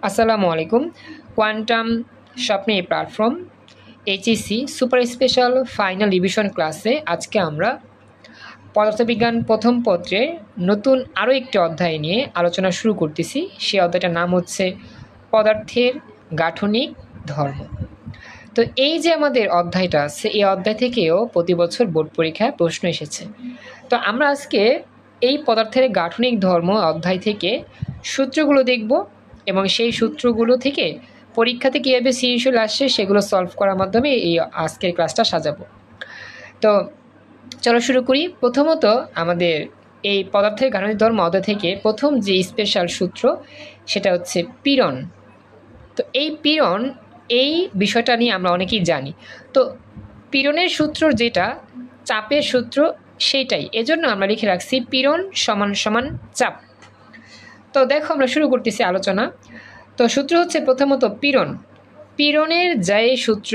আসসালামু আলাইকুম। কোয়ান্টাম স্বপ্নে platform HSC super special final revision ক্লাসে আজকে আমরা পদার্থবিজ্ঞান প্রথম পত্রের নতুন আরও একটি অধ্যায় নিয়ে আলোচনা শুরু করতেছি। সেই অধ্যায়টার নাম হচ্ছে পদার্থের গাঠনিক ধর্ম। তো এই যে আমাদের অধ্যায়টা আছে, এই অধ্যায় থেকেও প্রতি বছর বোর্ড পরীক্ষায় প্রশ্ন এসেছে। তো আমরা আজকে এই পদার্থের গাঠনিক ধর্ম অধ্যায় থেকে সূত্রগুলো দেখব এবং সেই সূত্রগুলো থেকে পরীক্ষাতে কীভাবে সৃজনশীল আসছে সেগুলো সলভ করার মাধ্যমে এই আজকের ক্লাসটা সাজাবো। তো চলো শুরু করি। প্রথমত আমাদের এই পদার্থের গাঠনিক ধর্ম অধ্যায় থেকে প্রথম যে স্পেশাল সূত্র সেটা হচ্ছে পীড়ন। তো এই পীড়ন এই বিষয়টা নিয়ে আমরা অনেকেই জানি। তো পীড়নের সূত্র যেটা চাপের সূত্র সেইটাই, এজন্য আমরা লিখে রাখছি পীড়ন সমান সমান চাপ। তো দেখো আমরা শুরু করতেছি আলোচনা। তো সূত্র হচ্ছে প্রথমত পীড়নের যে সূত্র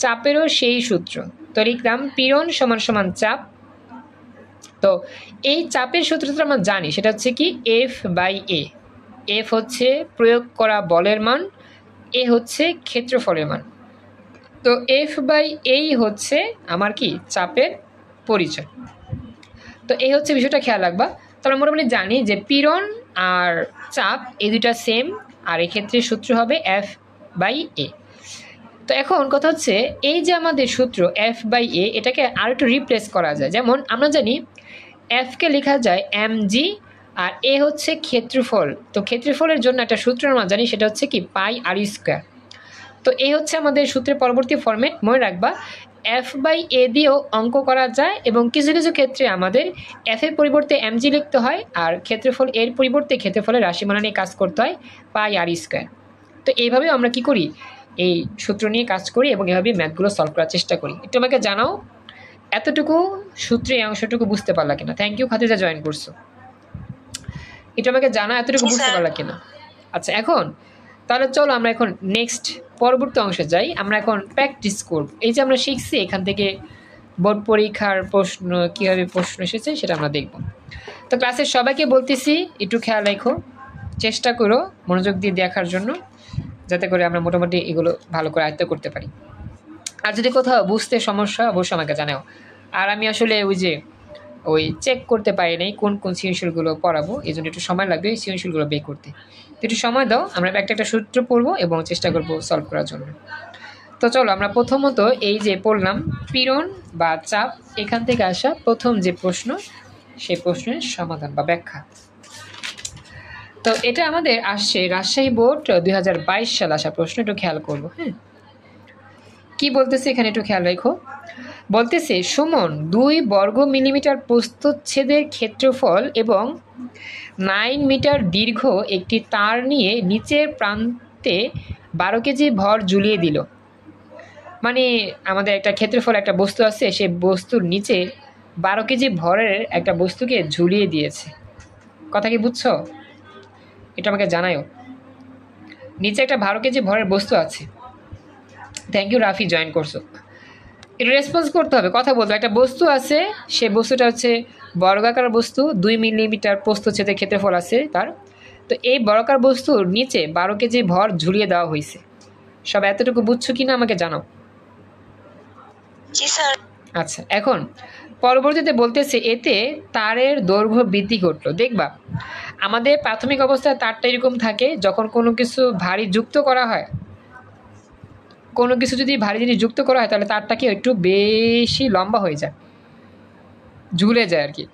চাপেরও সেই সূত্র। তো লিখলাম পীড়ন সমান সমান চাপ। তো এই চাপের সূত্রটা আমরা জানি, সেটা হচ্ছে কি F/A। এফ হচ্ছে প্রয়োগ করা বলের মান, এ হচ্ছে ক্ষেত্রফলের মান। তো F/A হচ্ছে আমার কি চাপের পরিচয়। তো এই হচ্ছে বিষয়টা খেয়াল রাখবা। তো আমরা মোটামুটি জানি যে পীড়ন আর চাপ এই দুইটা সেম, আর এক্ষেত্রে সূত্র হবে F/A। তো এখন কথা হচ্ছে এই যে আমাদের সূত্র F/A এটাকে আর একটু রিপ্লেস করা যায়। যেমন আমরা জানি Fকে লেখা যায় mg আর এ হচ্ছে ক্ষেত্রফল। তো ক্ষেত্রফলের জন্য একটা সূত্র আমরা জানি, সেটা হচ্ছে কি πr²। তো এই হচ্ছে আমাদের সূত্রের পরবর্তী ফরম্যাট। মনে রাখবা F/A দিয়েও অঙ্ক করা যায় এবং কিছু কিছু ক্ষেত্রে আমাদের F এর পরিবর্তে mg লিখতে হয় আর ক্ষেত্রফল এর পরিবর্তে ক্ষেত্রফলের রাশিমালা নিয়ে কাজ করতে হয় πr²। তো এইভাবেও আমরা কি করি, এই সূত্র নিয়ে কাজ করি এবং এভাবে ম্যাথগুলো সলভ করার চেষ্টা করি। একটু আমাকে জানাও এতটুকু সূত্রে এই অংশটুকু বুঝতে পারলা কিনা। থ্যাংক ইউ খাদিজা, জয়েন করছো। একটু আমাকে জানা এতটুকু বুঝতে পারলা কিনা। আচ্ছা, এখন তাহলে চলো আমরা এখন নেক্সট পরবর্তী অংশে যাই। আমরা এখন প্র্যাকটিস করব। এই যে আমরা শিখছি এখান থেকে বোর্ড পরীক্ষার প্রশ্ন কীভাবে প্রশ্ন এসেছে সেটা আমরা দেখব। তো ক্লাসের সবাইকে বলতেছি একটু খেয়াল রেখো, চেষ্টা করো মনোযোগ দিয়ে দেখার জন্য, যাতে করে আমরা মোটামুটি এগুলো ভালো করে আয়ত্ত করতে পারি। আর যদি কোথাও বুঝতে সমস্যা অবশ্যই আমাকে জানাও। আর আমি আসলে ওই চেক করতে পারি নাই কোন কোন সৃজনশীলগুলো পড়াবো, এই জন্য একটু সময় লাগবে এই সৃজনশীলগুলো বের করতে। একটু সময় দাও, আমরা একটা একটা সূত্র পড়বো এবং চেষ্টা করবো সলভ করার জন্য। তো চলো আমরা প্রথমত এই যে পড়লাম পীড়ন বা চাপ, এখান থেকে আসা প্রথম যে প্রশ্ন সেই প্রশ্নের সমাধান বা ব্যাখ্যা। তো এটা আমাদের আসছে রাজশাহী বোর্ড 2022 সালে আসা প্রশ্ন। একটু খেয়াল করবো। হ্যাঁ, কি বলতেছে এখানে একটু খেয়াল রেখো। বলতেছে সুমন 2 বর্গ মিলিমিটার প্রস্থচ্ছেদের ক্ষেত্রফল এবং 9 মিটার দীর্ঘ একটি তার নিয়ে নিচের প্রান্তে 12 কেজি ভর ঝুলিয়ে দিল। মানে আমাদের একটা ক্ষেত্রফল একটা বস্তু আছে, সেই বস্তুর নিচে 12 কেজি ভরের একটা বস্তুকে ঝুলিয়ে দিয়েছে। কথা কি বুঝছো? এটা আমাকে জানাও। নিচে একটা 12 কেজি ভরের বস্তু আছে। থ্যাংক ইউ রাফি, জয়েন করছো। এটা রেসপন্স করতে হবে, কথা বলতে। একটা বস্তু আছে, সে বস্তুটা হচ্ছে বর্গাকার বস্তু, 2 মিলিমিটার প্রস্থচ্ছেদের ক্ষেত্রফল আছে তার। তো এই বর্গাকার বস্তুর নিচে 12 কেজি ভর ঝুলিয়ে দেওয়া হয়েছে। সব এতটুকু বুঝছো কিনা আমাকে জানাও। আচ্ছা, এখন পরবর্তীতে বলতেছে এতে তারের দৈর্ঘ্য বৃদ্ধি ঘটলো। দেখবা আমাদের প্রাথমিক অবস্থায় তারটা এরকম থাকে, যখন কোনো কিছু ভারী যুক্ত করা হয়, কোনো কিছু যদি ভারী জিনিস যুক্ত করা হয় তাহলে তারটাকে একটু বেশি লম্বা হয়ে যায়, ঝুলে যায় আর কি।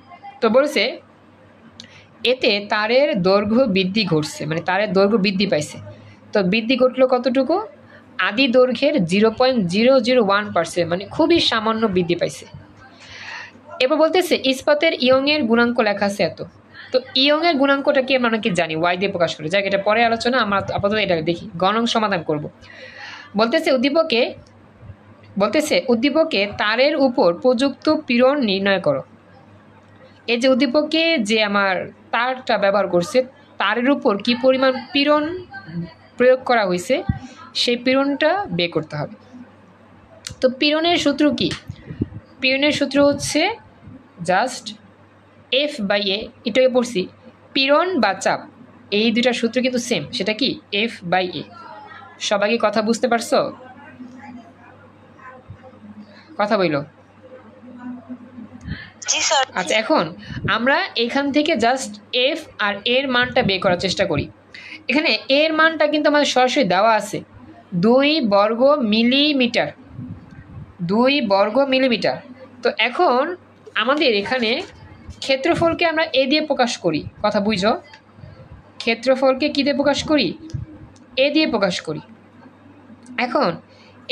তো বলছে এতে তারের দৈর্ঘ্য বৃদ্ধি ঘটছে, মানে তারের দৈর্ঘ্য বৃদ্ধি পাইছে। তো বৃদ্ধি ঘটলো কতটুকু? আদি দৈর্ঘ্যের 0.001%, মানে খুবই সামান্য বৃদ্ধি পাইছে। এবার বলতেছে ইস্পাতের ইয়ংয়ের গুণাঙ্ক লেখা আছে এত। তো ইয়ংয়ের গুণাঙ্কটা কি আমরা কি জানি, ওয়াই দিয়ে প্রকাশ করে। যাক, এটা পরে আলোচনা, আমরা আপাতত এটা দেখি, গণন সমাধান করব। বলতেছে উদ্দীপকে তারের উপর প্রযুক্ত পীড়ন নির্ণয় করো। এই যে উদ্দীপকে যে আমার তারটা ব্যবহার করছে, তারের উপর কি পরিমাণ পীড়ন প্রয়োগ করা হয়েছে সেই পীড়নটা বের করতে হবে। তো পীড়নের সূত্র কি? পীড়নের সূত্র হচ্ছে জাস্ট F/A, এটাকে পড়ছি পীড়ন বা চাপ, এই দুইটা সূত্র কিন্তু সেম, সেটা কি F/A। সবাই কি কথা বুঝতে পারছো? কথা বইল। আচ্ছা, এখন আমরা এখান থেকে জাস্ট এফ আর এর মানটা বের করার চেষ্টা করি। এখানে এর মানটা কিন্তু আমাদের সরাসরি দেওয়া আছে 2 বর্গ মিলিমিটার, 2 বর্গ মিলিমিটার। তো এখন আমাদের এখানে ক্ষেত্রফলকে আমরা এ দিয়ে প্রকাশ করি, কথা বুঝো? ক্ষেত্রফলকে কী দিয়ে প্রকাশ করি? এ দিয়ে প্রকাশ করি। এখন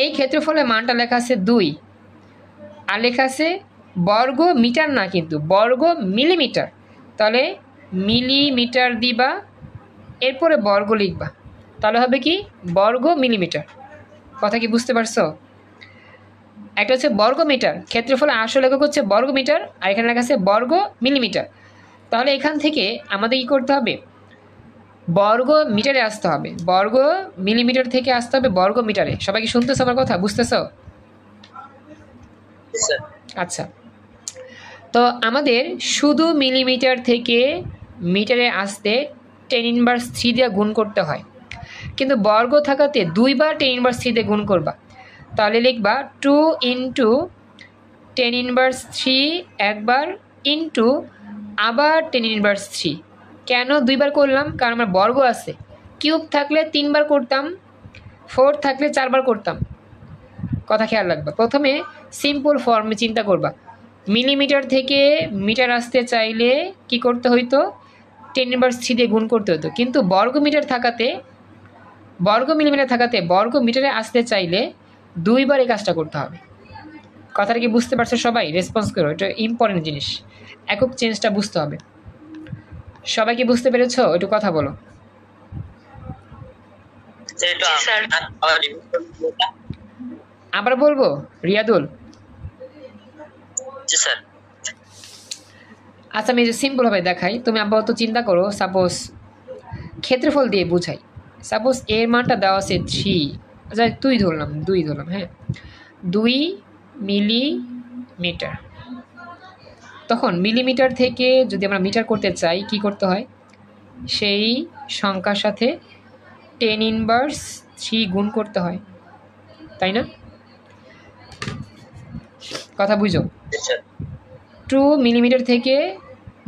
এই ক্ষেত্রফলের মানটা লেখা আছে 2, আর লেখা আছে বর্গ মিটার না, কিন্তু বর্গ মিলিমিটার। তাহলে মিলিমিটার দিবা, এরপরে বর্গ লিখবা, তাহলে হবে কি বর্গ মিলিমিটার। কথা কি বুঝতে পারছো? একটা হচ্ছে বর্গ মিটার, ক্ষেত্রফলের আসল একক হচ্ছে বর্গ মিটার, আর এখানে লেখা আছে বর্গ মিলিমিটার। তাহলে এখান থেকে আমাদের কি করতে হবে? বর্গ মিটারে আসতে হবে, বর্গ মিলিমিটার থেকে আসতে হবে বর্গ মিটারে। সবাই কি শুনতেছো আমার কথা, বুঝতেছো? আচ্ছা, তো আমাদের শুধু মিলিমিটার থেকে মিটারে আসতে 10⁻³ দিয়ে গুণ করতে হয়, কিন্তু বর্গ থাকাতে 2 বার 10⁻³ দিয়ে গুণ করবা। তাহলে লিখবা 2 × 10⁻³ একবার, ইন্টু আবার 10⁻³। কেন 2 বার করলাম? কারণ আমার বর্গ আছে। কিউব থাকলে 3 বার করতাম, 4 থাকলে 4 বার করতাম। কথা খেয়াল রাখবা। প্রথমে সিম্পল ফর্মে চিন্তা করবা, মিলিমিটার থেকে মিটার আসতে চাইলে কি করতে হইতো? 10⁻³ দিয়ে গুণ করতে হতো, কিন্তু বর্গ মিটার থাকাতে, বর্গ মিলিমিটার থাকাতে বর্গ মিটারে আসতে চাইলে 2 বার এই কাজটা করতে হবে। কথাটা কি বুঝতে পারছো সবাই? রেসপন্স করো, এটা ইম্পর্টেন্ট জিনিস, একক চেঞ্জটা বুঝতে হবে। সবাই কি বুঝতে পেরেছো? একটু কথা বলো। আবার বলবো রিয়াদুল? আচ্ছা, আমি সিম্পলভাবে দেখাই, তুমি আপাতত চিন্তা করো। সাপোজ ক্ষেত্রফল দিয়ে বুঝাই। সাপোজ এর মানটা দেওয়া আছে 3, আচ্ছা 2 ধরলাম, হ্যাঁ 2 মিলিমিটার। তখন মিলিমিটার থেকে যদি আমরা মিটার করতে চাই কি করতে হয়? সেই সংখ্যার সাথে 10⁻³ গুণ করতে হয়, তাই না? কথা বুঝো? 2 মিলিমিটার থেকে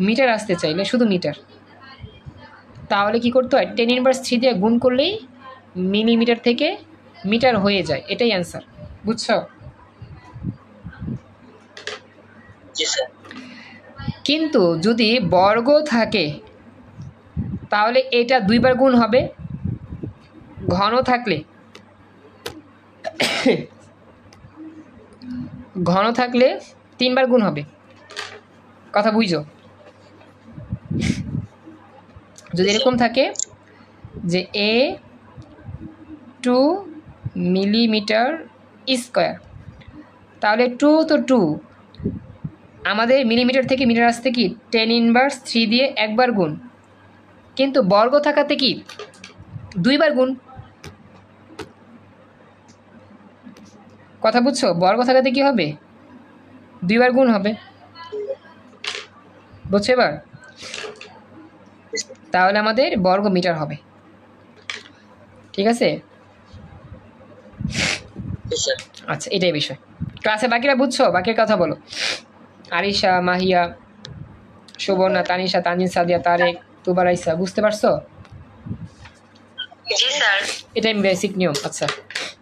মিটার আসতে চাইলে শুধু মিটার, তাহলে কি করতে হয়? 10⁻³ দিয়ে গুণ করলেই মিলিমিটার থেকে মিটার হয়ে যায়। এটাই অ্যান্সার, বুঝছো? কিন্তু যদি বর্গ থাকে তাহলে এটা 2 বার গুণ হবে, ঘন থাকলে ঘন থাকলে 3 বার গুণ হবে। কথা বুঝো? যদি এরকম থাকে যে এ 2 মিলিমিটার স্কোয়ার, তাহলে 2 তো 2, আমাদের মিলিমিটার থেকে মিটার আসতে কি 10⁻³ দিয়ে একবার গুণ, কিন্তু বর্গ থাকাতে কি 2 বার গুণ। কথা বুঝছো? বর্গ থাকাতে কি হবে? 2 বার গুণ হবে, বুঝছো এবার? তাহলে আমাদের বর্গ মিটার হবে, ঠিক আছে? আচ্ছা, এটাই বিষয়। ক্লাসে বাকিরা বুঝছো? বাকির কথা বলো। আরিশা, মাহিয়া, সুবর্ণা, তানিশা, তানজিন, সাদিয়া, তারেক, তুবারাইসা, বুঝতে পারছো? এটাই বেসিক নিয়ম। আচ্ছা,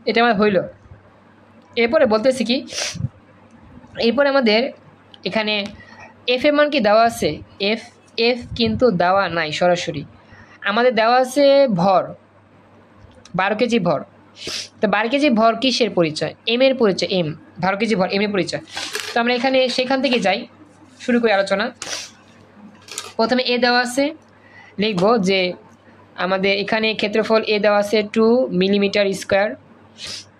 এটা আমার হইল। এরপরে বলতেছি কি, এরপরে আমাদের এখানে এফ এর মান কি দেওয়া আছে? এফ কিন্তু দেওয়া নাই সরাসরি, আমাদের দেওয়া আছে ভর, 12 কেজি ভর। তো 12 কেজি ভর কিসের পরিচয়? এম এর পরিচয়, এম 12 কেজি ভর এম এর পরিচয়। তো আমরা এখানে সেখান থেকে যাই, শুরু করি আলোচনা। প্রথমে এ দেওয়া আছে, লিখব যে আমাদের এখানে ক্ষেত্রফল এ দেওয়া আছে 2 মিলিমিটার স্কোয়ার।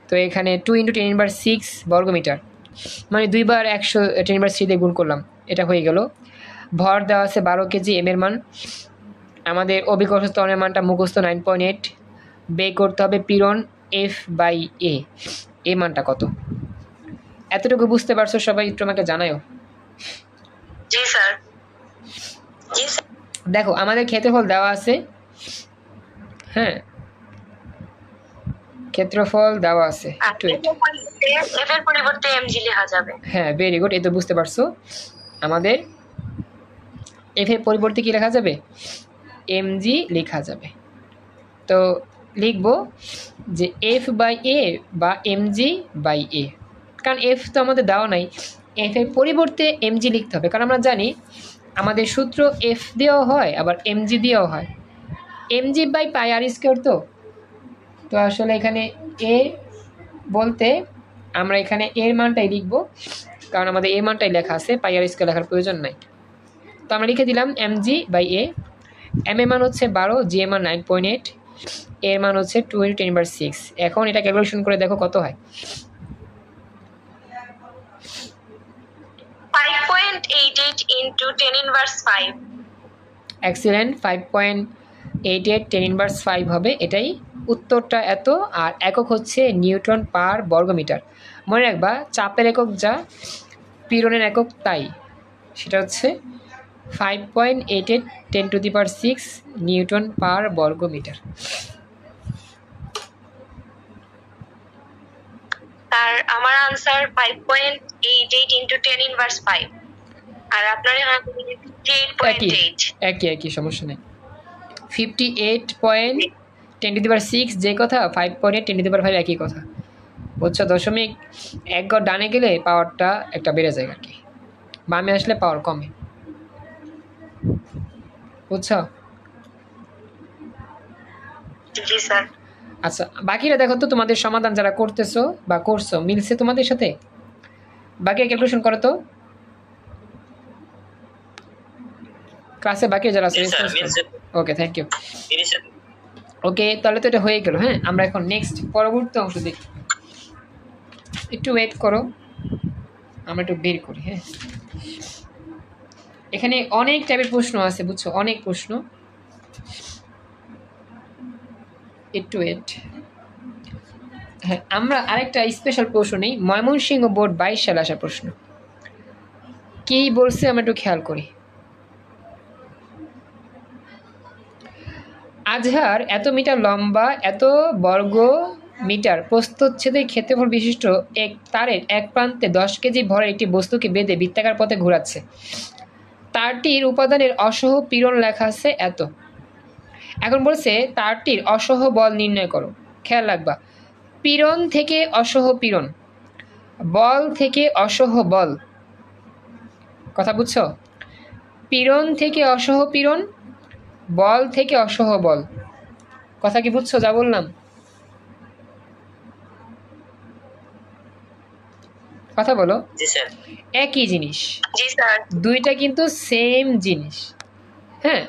তো এখানে 2 × 10⁻6 বর্গমিটার, মানে 2 বার 100 10⁻³ দিয়ে গুণ করলাম, এটা হয়ে গেল। ভর দেওয়া আছে 12 কেজি, এম এর মান। আমাদের অভিকর্ষ ত্বরণের মানটা মুখস্থ 9.8, বের করতে হবে পীড়ন F/A, এই মানটা কত? এতটুকু বুঝতে পারছো সবাই? একটু আমাকে জানাও। জি স্যার। দেখো আমাদের ক্ষেত্রফল দেওয়া আছে হ্যাঁ, ক্ষেত্রফল দেওয়া আছে। এফ এর পরিবর্তে এমজি লেখা যাবে। হ্যাঁ, ভেরি গুড, এই তো বুঝতে পারছো। আমাদের এফ এর পরিবর্তে কি লেখা যাবে? এমজি লেখা যাবে। তো লিখব যে এফ বাই এ বা এমজি বাই এ, কারণ এফ তো আমাদের দেওয়া নাই, এফ এর পরিবর্তে এমজি লিখতে হবে, কারণ আমরা জানি আমাদের সূত্র এফ দিয়েও হয় আবার এমজি দিয়েও হয়, mg by pi r square. তো আসলে এখানে এ বলতে আমরা এখানে এর মানটাই লিখব, কারণ আমাদের এ মানটাই লেখা আছে, পাই আর স্কোয়ার লেখার প্রয়োজন নাই। তো আমরা লিখে দিলাম এমজি বাই এ। এম এর মান হচ্ছে 12, জি এর মান 9.8, এর মান হচ্ছে 2 × 10⁶। এখন এটা ক্যালকুলেশন করে দেখো কত হয়। 5.88 into 10⁻5। এক্সিলেন্ট, 5.88 10⁻5 হবে, এটাই উত্তরটা এত। আর একক হচ্ছে নিউটন পার বর্গমিটার। মনে রাখবা চাপের একক যা, পীড়নের একক তাই, সেটা হচ্ছে 5.88 10⁶ নিউটন পার বর্গমিটার। তার আমার আনসার 5.88 into 10⁻5, আর আপনার 58.8। একই সমস্যা নেই। 58.10⁶ যে কথা, 5.8 10⁵ একই কথা, বুঝছো? দশমিক এক ঘর ডানে গেলে পাওয়ারটা একটা বেড়ে যায় আর কি, বামে আসলে পাওয়ার কমে, বুঝছো? জি স্যার। আচ্ছা, বাকিরা দেখো তো, তোমাদের সমাধান যারা করতেছো বা করছো মিলছে তোমাদের সাথে? বাকি ক্যালকুলেশন করো তো ক্লাসে, বাকি যারা আছে। ওকে, থ্যাংক ইউ। ওকে, তাহলে তো এটা হয়ে গেল। হ্যাঁ, আমরা এখন নেক্সট পরবর্তী অংশ দেখি, একটু ওয়েট করো, আমরা একটু বের করি। হ্যাঁ, এখানে অনেক টাইপের প্রশ্ন আছে, বুঝছো, অনেক প্রশ্ন, একটু ওয়েট। হ্যাঁ, আমরা আরেকটা স্পেশাল প্রশ্ন নেই, ময়মনসিংহ বোর্ড 22 সালে আসা প্রশ্ন। কি বলছে আমরা একটু খেয়াল করি। আজহার এত মিটার লম্বা, এত বর্গ মিটার প্রস্থচ্ছেদের ক্ষেত্রফল বিশিষ্ট এক তারের এক প্রান্তে 10 কেজি ভরের একটি বস্তুকে বেঁধে বৃত্তাকার পথে ঘোরাচ্ছে। তারটির উপাদানের অসহ পীড়ন লেখা আছে এত। এখন বলছে তারটির অসহ বল নির্ণয় করো। খেয়াল রাখবা, পীড়ন থেকে অসহ পীড়ন, বল থেকে অসহ বল, কথা বুঝছো? পীড়ন থেকে অসহ পীড়ন, বল থেকে অসহ বল, কথা কি বুঝছো যা বললাম? কথা বলো। জি স্যার। একই জিনিস। জি স্যার। দুইটা কিন্তু সেম জিনিস। হ্যাঁ,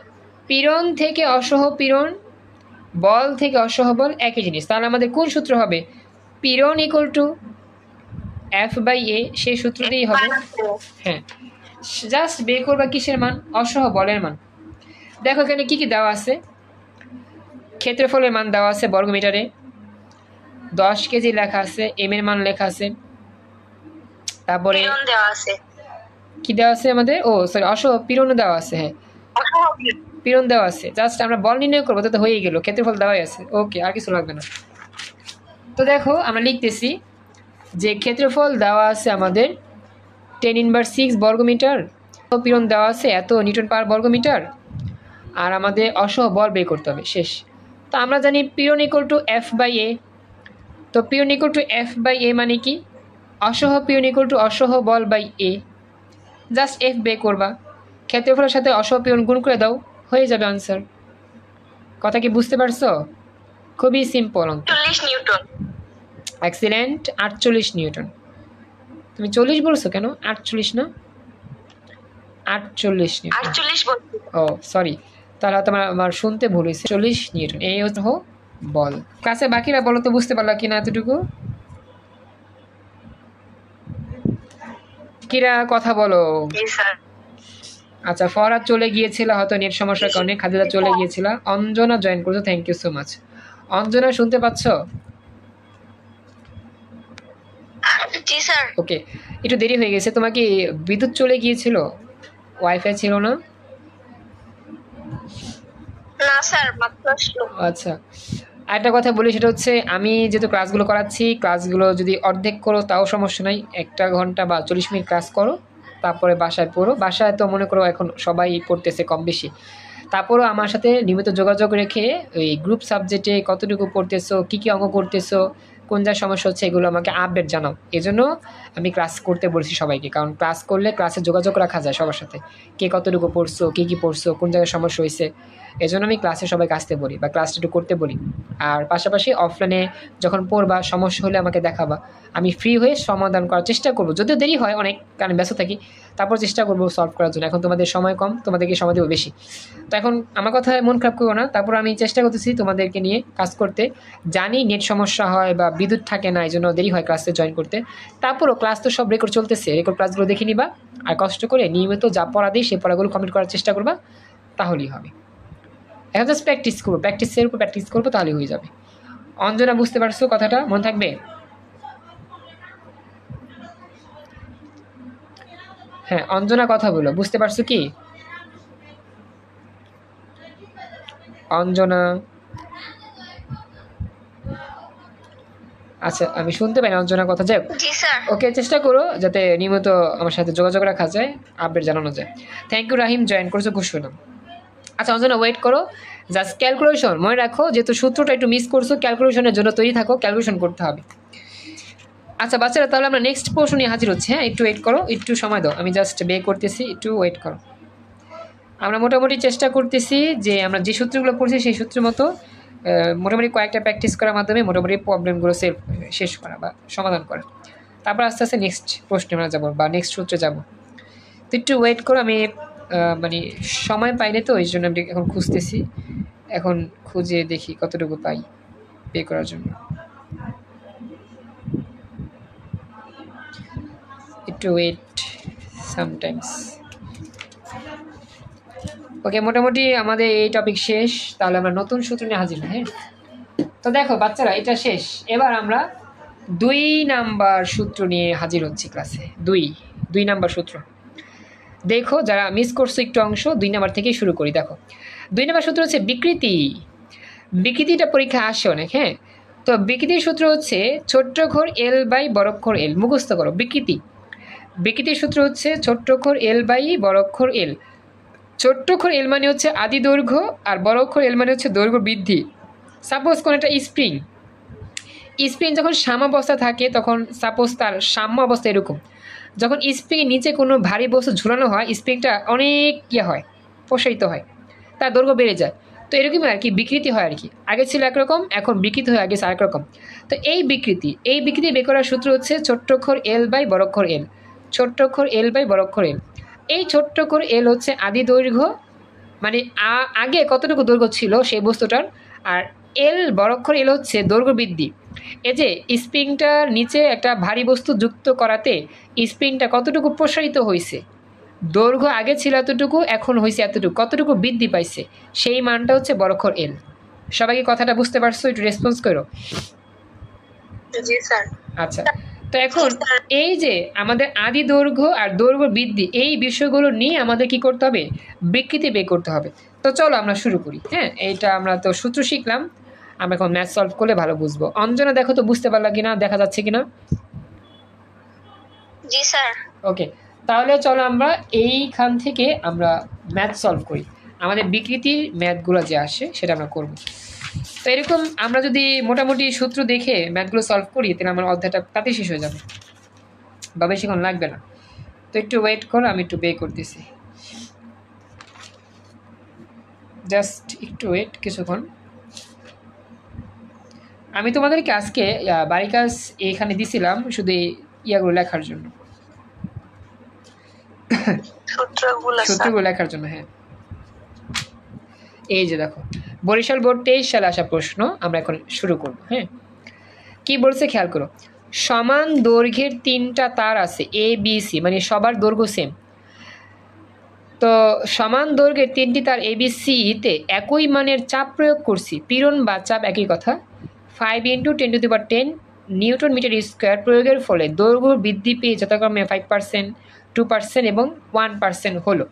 পীড়ন থেকে অসহ পীড়ন, বল থেকে অসহ বল একই জিনিস। তাহলে আমাদের কোন সূত্র হবে? পীড়ন ইকুয়াল টু এফ বাই এ, সেই সূত্র দিয়েই হবে। হ্যাঁ, জাস্ট বের করবা কিসের মান? অসহ বলের মান। দেখো এখানে কি কি দেওয়া আছে। ক্ষেত্রফলের মান দেওয়া আছে বর্গমিটারে, 10 কেজি লেখা আছে, এম এর মান লেখা আছে, তারপরে কি দেওয়া আছে আমাদের? ও সরি, অসহ পীড়ন দেওয়া আছে। হ্যাঁ, পীড়ন দেওয়া আছে, জাস্ট আমরা বল নির্ণয় করবো, তো হয়েই গেল, ক্ষেত্রফল দেওয়াই আছে। ওকে, আর কিছু লাগবে না। তো দেখো আমরা লিখতেছি যে ক্ষেত্রফল দেওয়া আছে আমাদের 10⁻6 বর্গমিটার, পীড়ন দেওয়া আছে এত নিউটন পার বর্গমিটার, আর আমাদের অসহ বল বের করতে হবে, শেষ। তো আমরা জানি পীড়ন equal to F by A. তো পীড়ন equal to F by A মানে কি? অসহ পীড়ন ইকুয়াল টু অসহ বল বাই এ। জাস্ট এফ বের করবা, ক্ষেত্রফলের সাথে অসহ পীড়ন গুণ করে দাও, হয়ে যাবে আনসার। কথা কি বুঝতে পারছো? খুবই সিম্পল অঙ্ক। 40 নিউটন। Excellent, 48 Newton. তুমি 40 বলছো কেন? 48 না, 48 নিউটন। 48 বলছি। ও সরি, তাহলে হয়তো আমার শুনতে ভুল হয়েছে। 40 নিউটন, এই হচ্ছে বল। ক্লাসে বাকিরা বলো তো বুঝতে পারলা কিনা এতটুকু? কিরা কথা বলো। আচ্ছা, ফরহাদ চলে গিয়েছিল হয়তো নেট সমস্যার কারণে, খাদিজা চলে গিয়েছিল, অঞ্জনা জয়েন করছো, thank you so much. Anjana শুনতে পাচ্ছ? জি স্যার। ওকে, একটু দেরি হয়ে গেছে, তোমার কি বিদ্যুৎ চলে গিয়েছিল? ওয়াইফাই ছিল না? না স্যার, মাত্র আসলো। আচ্ছা, একটা কথা বলি, সেটা হচ্ছে আমি যেহেতু ক্লাসগুলো করাচ্ছি, ক্লাসগুলো যদি অর্ধেক করো তাও সমস্যা নাই, 1 ঘন্টা বা 40 মিনিট ক্লাস করো, তারপরে বাসায় পড়ো। বাসায় তো মনে করো এখন সবাই পড়তেছে কম বেশি, তারপরেও আমার সাথে নিয়মিত যোগাযোগ রেখে ওই গ্রুপ সাবজেক্টে কতটুকু পড়তেছো, কী কী অঙ্ক করতেছো, কোন যা সমস্যা হচ্ছে, এগুলো আমাকে আপডেট জানাও। এজন্য আমি ক্লাস করতে বলছি সবাইকে, কারণ ক্লাস করলে ক্লাসে যোগাযোগ রাখা যায় সবার সাথে, কে কতটুকু পড়ছো, কী কী পড়ছো, কোন জায়গায় সমস্যা হয়েছে। এজন্য আমি ক্লাসে সবাইকে আসতে বলি বা ক্লাসটা একটু করতে বলি। আর পাশাপাশি অফলাইনে যখন পড়বা, সমস্যা হলে আমাকে দেখাবা, আমি ফ্রি হয়ে সমাধান করার চেষ্টা করবো। যদিও দেরি হয় অনেক, কারণ ব্যস্ত থাকি, তারপর চেষ্টা করবো সলভ করার জন্য। এখন তোমাদের সময় কম, তোমাদেরকে সময় দেবো বেশি। তো এখন আমার কথায় মন খারাপ করবো না, তারপর আমি চেষ্টা করতেছি তোমাদেরকে নিয়ে কাজ করতে। জানি নেট সমস্যা হয় বা বিদ্যুৎ থাকে না, এই জন্য দেরি হয় ক্লাসে জয়েন করতে। তারপরও ক্লাস তো সব রেকর্ড চলতেছে, রেকর্ড ক্লাসগুলো দেখে নিবা, আর কষ্ট করে নিয়মিত যা পড়া দিই সেই পড়াগুলো কমপ্লিট করার চেষ্টা করবা, তাহলেই হবে। এখন জাস্ট প্র্যাকটিস করবো, প্র্যাকটিসের উপর প্র্যাকটিস করবো, তাহলেই হয়ে যাবে। অঞ্জনা, বুঝতে পারছো কথাটা? মনে থাকবে? হ্যাঁ, অঞ্জনা কথা বলো, বুঝতে পারছো কি? অঞ্জনা, আচ্ছা আমি শুনতে পাই না অঞ্জনা কথা। যাই হোক, জি স্যার। ওকে, চেষ্টা করো যাতে নিয়মিত আমার সাথে যোগাযোগ রাখা যায়, আপডেট জানানো যায়। থ্যাংক ইউ রাহিম, জয়েন করছো, খুশ হলাম। আচ্ছা অঞ্জনা, ওয়েট করো, জাস্ট ক্যালকুলেশন মনে রাখো, যেহেতু সূত্রটা একটু মিস করছো, ক্যালকুলেশনের জন্য তৈরি থাকো, ক্যালকুলেশন করতে হবে। আচ্ছা বাচ্চারা, তাহলে আমরা নেক্সট প্রশ্ন নিয়ে হাজির হচ্ছে। হ্যাঁ, একটু ওয়েট করো, একটু সময় দাও, আমি জাস্ট বে করতেছি, একটু ওয়েট করো। আমরা মোটামুটি চেষ্টা করতেছি যে আমরা যে সূত্রগুলো পড়ছি সেই সূত্রের মতো মোটামুটি কয়েকটা প্র্যাকটিস করার মাধ্যমে মোটামুটি প্রবলেমগুলো শেষ করা বা সমাধান করা। তারপর আস্তে আস্তে নেক্সট প্রশ্নে আমরা যাবো বা নেক্সট সূত্রে যাব। তো একটু ওয়েট করো, আমি মানে সময় পাইনি তো, এই জন্য আমি এখন খুঁজতেছি, এখন খুঁজে দেখি কতটুকু পাই পে করার জন্য। একটু ওয়েট সামটাইমস। ওকে, মোটামুটি আমাদের এই টপিক শেষ, তাহলে আমরা নতুন সূত্র নিয়ে হাজির। হ্যাঁ, তো দেখো বাচ্চারা, এটা শেষ, এবার আমরা 2 নাম্বার সূত্র নিয়ে হাজির হচ্ছি ক্লাসে। দুই নাম্বার সূত্র দেখো, যারা মিস করছো একটু অংশ, 2 নাম্বার থেকে শুরু করি। দেখো 2 নাম্বার সূত্র হচ্ছে বিকৃতিটা পরীক্ষা আসে অনেক। হ্যাঁ, তো বিকৃতির সূত্র হচ্ছে ছোট্ট অক্ষর এল বাই বড় অক্ষর এল। মুখস্থ করো, বিকৃতির সূত্র হচ্ছে ছোট্ট অক্ষর এল বাই বড় অক্ষর এল। ছোট্ট অক্ষর এল মানে হচ্ছে আদি দৈর্ঘ্য, আর বড় অক্ষর এল মানে হচ্ছে দৈর্ঘ্য বৃদ্ধি। সাপোজ কোন একটা স্প্রিং যখন সাম্যাবস্থা থাকে, তখন সাপোজ তার সাম্য অবস্থা এরকম, যখন স্প্রিংয়ের নিচে কোনো ভারী বস্তু ঝুলানো হয়, স্প্রিংটা অনেক হয়, প্রসারিত হয়, তার দৈর্ঘ্য বেড়ে যায়। তো এরকমই আর কি বিকৃতি হয় আর কি, আগে ছিল একরকম, এখন বিকৃতি হয়ে গেছে আরেক রকম। তো এই বিকৃতি বের করার সূত্র হচ্ছে ছোট্ট অক্ষর এল বাই বড় অক্ষর এল। ছোট্ট অক্ষর এল বাই বড় অক্ষর এল, এই ছোট্ট অক্ষর এল হচ্ছে আদি দৈর্ঘ্য, মানে আগে কতটুকু দৈর্ঘ্য ছিল সেই বস্তুটার, আর এল বড় অক্ষর এল হচ্ছে দৈর্ঘ্য বৃদ্ধি। এই যে স্প্রিংটার নিচে একটা ভারী বস্তু যুক্ত করাতে স্প্রিংটা কতটুকু প্রসারিত হয়েছে, দৈর্ঘ্য আগে ছিল এতটুকু, এখন হয়েছে এতটুকু, কতটুকু বৃদ্ধি পাইছে, সেই মানটা হচ্ছে বড় অক্ষর এল। সবাইকে কথাটা বুঝতে পারছো? একটু রেসপন্স করো। জি স্যার। আচ্ছা, তো এখন এই যে আমাদের আদি দৈর্ঘ্য আর দৈর্ঘ্য বৃদ্ধি, এই বিষয়গুলো নিয়ে আমাদের কি করতে হবে, বিকৃতি বের করতে হবে। তো চলো আমরা শুরু করি। হ্যাঁ, এইটা আমরা তো সূত্র শিখলাম, আমরা এখন ম্যাথ সলভ করলে ভালো বুঝবো। অঞ্জনা দেখো তো বুঝতে পারলা কিনা, দেখা যাচ্ছে কিনা? জি স্যার। ওকে, তাহলে চলো আমরা এইখান থেকে আমরা ম্যাথ সলভ করি, আমাদের বিকৃতির ম্যাথগুলো যে আসে সেটা আমরা করব। তো এরকম আমরা যদি মোটামুটি সূত্র দেখে ম্যাথগুলো সলভ করি, তাহলে আমার অধ্যায়টা তাতেই শেষ হয়ে যাবে বা বেশিক্ষণ লাগবে না। তো একটু ওয়েট করো, আমি একটু পে করতেছি, জাস্ট একটু ওয়েট কিছুক্ষণ। আমি তোমাদেরকে আজকে বাড়ি কাজ এখানে দিছিলাম শুধু ইয়াগুলো লেখার জন্য, সূত্রগুলো লেখার জন্য। হ্যাঁ, এই যে দেখো, বরিশাল বোর্ড 23 সালে আসা প্রশ্ন, আমরা এখন শুরু করব। হ্যাঁ, কি বলছে খেয়াল করো, সমান দৈর্ঘ্যের 3টা তার আছে এ বি সি, মানে সবার দৈর্ঘ্য সেম। তো সমান দৈর্ঘ্যের 3টি তার এ বি সিতে একই মানের চাপ প্রয়োগ করছি, পীড়ন বা চাপ একই কথা, 5 × 10⁻10 নিউটন মিটার স্কোয়ার প্রয়োগের ফলে দৈর্ঘ্য বৃদ্ধি পেয়ে যথাক্রমে 5%, 2% এবং 1% হলো।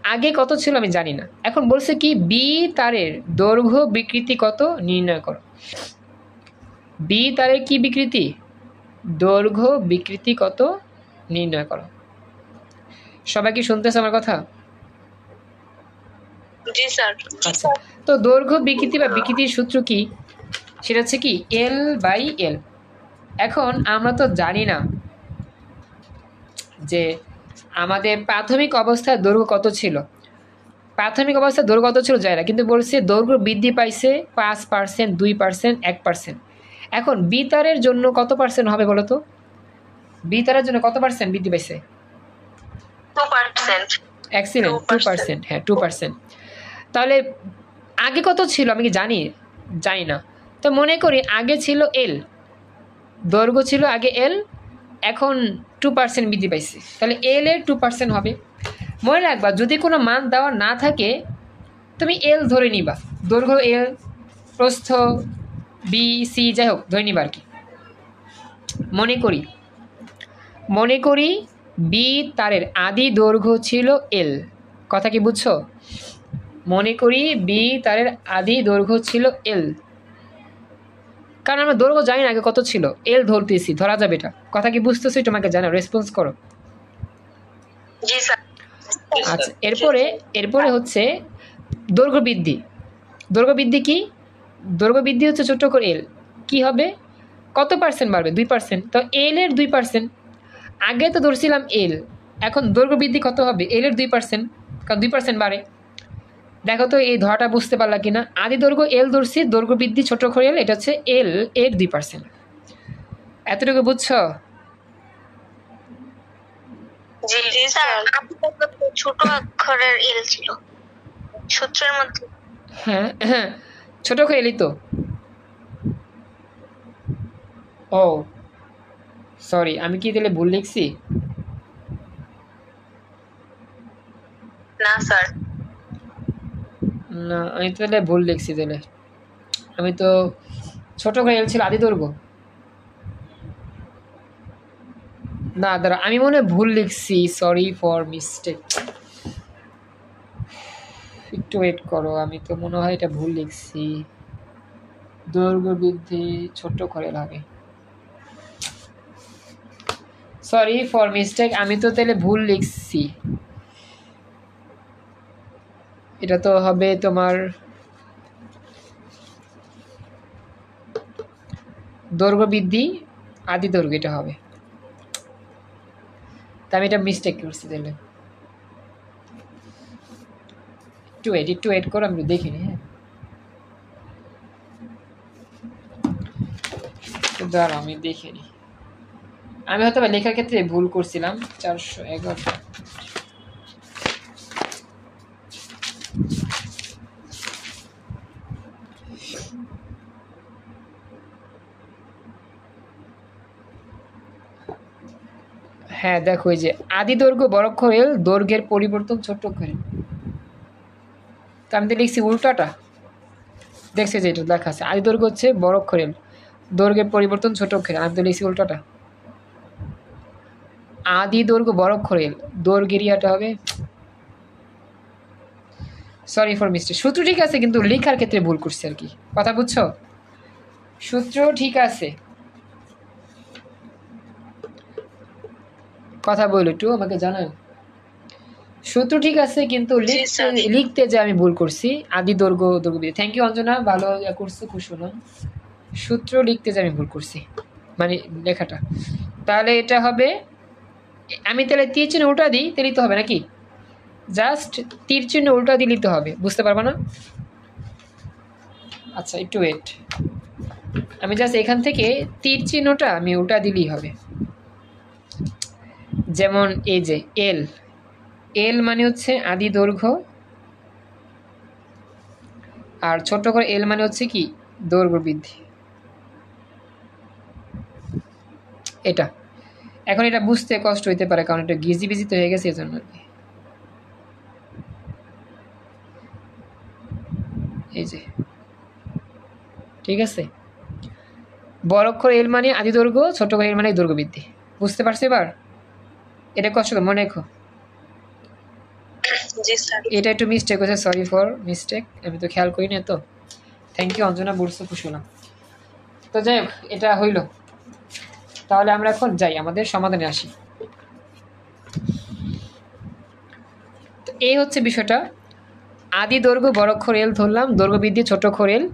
আগে কত ছিল আমি জানি না। এখন বলছে কি বি তারের দৈর্ঘ্য বিকৃতি কত নির্ণয় করো। বি তারের কি বিকৃতি? দৈর্ঘ্য বিকৃতি কত নির্ণয় করো। সবাই কি শুনতেছে আমার কথা? জি স্যার। আচ্ছা, তো দৈর্ঘ্য বিকৃতি বা বিকৃতির সূত্র কি? সেটা হচ্ছে কি এল বাই এল। এখন আমরা তো জানি না যে আমাদের প্রাথমিক অবস্থায় দৈর্ঘ্য কত ছিল। প্রাথমিক অবস্থায় দৈর্ঘ্য কত ছিল যায় না, কিন্তু বলছে দৈর্ঘ্য বৃদ্ধি পাইছে 5%, 2%, 1%। এখন বি তারের জন্য কত পার্সেন্ট হবে বলো তো? বি তারের জন্য কত পার্সেন্ট বৃদ্ধি পাইছে? 2%। এক্সিলেন্ট, 2%। হ্যাঁ, 2%। তাহলে আগে কত ছিল আমি কি জানি? জানি না। তো মনে করি আগে ছিল এল, দৈর্ঘ্য ছিল আগে এল, এখন 2% বৃদ্ধি পাইছে, তাহলে এল এর 2% হবে। মনে রাখবা যদি কোনো মান দেওয়া না থাকে তুমি এল ধরে নিবা, দৈর্ঘ্য এল, প্রস্থ বি সি যাই হোক ধরে নিবা আর কি। মনে করি বি তারের আদি দৈর্ঘ্য ছিল এল। কথা কি বুঝছো? মনে করি বি তারের আদি দৈর্ঘ্য ছিল এল, কারণ আমরা দৈর্ঘ্য জানি না আগে কত ছিল, এল ধরতেছি, ধরা যাবে এটা। কথা কি বুঝতেছি? তোমাকে জানো, রেসপন্স করো। জি স্যার। আচ্ছা, এরপরে হচ্ছে দৈর্ঘ্য বৃদ্ধি। দৈর্ঘ্য বৃদ্ধি কি? দৈর্ঘ্য বৃদ্ধি হচ্ছে ছোট করে এল, কি হবে? কত পার্সেন্ট বাড়বে? 2%। তো এল এর 2%, আগে তো ধরছিলাম এল, এখন দৈর্ঘ্য বৃদ্ধি কত হবে? এল এর 2%, কারণ 2% বাড়ে। দেখো তো এই ধরাটা বুঝতে পারলা কিনা? আদি দৈর্ঘ্য এল ধরছি, দৈর্ঘ্য বৃদ্ধি ছোট করে এল, এটা হচ্ছে এল এর 2%। এতটুকু বুঝছো? জি স্যার। ছোট অক্ষরের এল ছিল সূত্রের মধ্যে। হ্যাঁ হ্যাঁ, ছোট করে এলি তো। ও সরি, আমি কি তাহলে ভুল লিখছি? না স্যার। না, আমি তাহলে ভুল লিখছি। তাহলে আমি তো ছোট করে এল ছিল আদি দৈর্ঘ্য। না দাঁড়া, আমি মনে হয় ভুল লিখছি, সরি ফর মিস্টেক। একটু ওয়েট করো, আমি তো মনে হয় এটা ভুল লিখছি। দৈর্ঘ্য বৃদ্ধি ছোট করে লাগে, সরি ফর মিস্টেক, আমি তো তাহলে ভুল লিখছি। এটা তো হবে তোমার দৈর্ঘ্য বৃদ্ধি আদি দৈর্ঘ্য, এটা হবে। তা আমি এটা মিস্টেক করছি। তাহলে একটু ওয়েট করো, আমি দেখিনি। হ্যাঁ দাঁড়া, আমি দেখিনি, আমি হয়তো লেখার ক্ষেত্রে ভুল করছিলাম। 411। হ্যাঁ দেখো, এই যে আদি দৈর্ঘ্য বড় অক্ষর এল, দৈর্ঘ্যের পরিবর্তন ছোট অক্ষরে। তা আমি তো লিখছি উল্টাটা। দেখছে যে এটা লেখা আছে আদি দৈর্ঘ্য হচ্ছে বড় অক্ষর এল, দৈর্ঘ্যের পরিবর্তন ছোট অক্ষরে। আমি তো লিখছি উল্টাটা। আদি দৈর্ঘ্য বড় অক্ষর এল, দৈর্ঘ্যের ইয়াটা হবে, সরি ফর মিস্টেক। সূত্র ঠিক আছে, কিন্তু লেখার ক্ষেত্রে ভুল করছে আর কি। কথা বুঝছো? সূত্র ঠিক আছে, কথা বলো একটু, আমাকে জানাও। সূত্র ঠিক আছে, কিন্তু লিখতে যে আমি ভুল করছি। আদি দৈর্ঘ্য বৃদ্ধি। থ্যাংক ইউ অঞ্জনা, ভালো করছো, খুশি হলাম। সূত্র লিখতে যে আমি ভুল করছি, মানে লেখাটা। তাহলে এটা হবে, আমি তাহলে তীর চিহ্ন উল্টা দিই, তাহলেই তো হবে নাকি? জাস্ট তীর চিহ্ন উল্টা দিলেই তো হবে, বুঝতে পারবা না? আচ্ছা একটু ওয়েট, আমি জাস্ট এখান থেকে তীর চিহ্নটা আমি উল্টা দিলেই হবে। যেমন এই যে এল, এল মানে হচ্ছে আদি দৈর্ঘ্য, আর ছোট করে এল মানে হচ্ছে কি দৈর্ঘ্য বৃদ্ধি। এটা এখন এটা বুঝতে কষ্ট হইতে পারে, কারণ এটা গিজি বিজি তো হয়ে গেছে, এজন্য আর কি। এই যে ঠিক আছে, বড় অক্ষর এল মানে আদি দৈর্ঘ্য, ছোট করে এল মানে দৈর্ঘ্য বৃদ্ধি। বুঝতে পারছো এবার? এটা কষ্ট করে মনে রেখো। জি স্যার। এটা একটু মিস্টেক হয়েছে, সরি ফর মিস্টেক, আমি তো খেয়াল করি না তো। থ্যাংক ইউ অঞ্জনা, বলছো খুশি হলাম। তো যাই হোক, এটা হইল। তাহলে আমরা এখন যাই আমাদের সমাধানে আসি। তো এই হচ্ছে বিষয়টা। আদি দৈর্ঘ্য বড় অক্ষর এল ধরলাম, দৈর্ঘ্য বৃদ্ধি ছোট অক্ষর এল,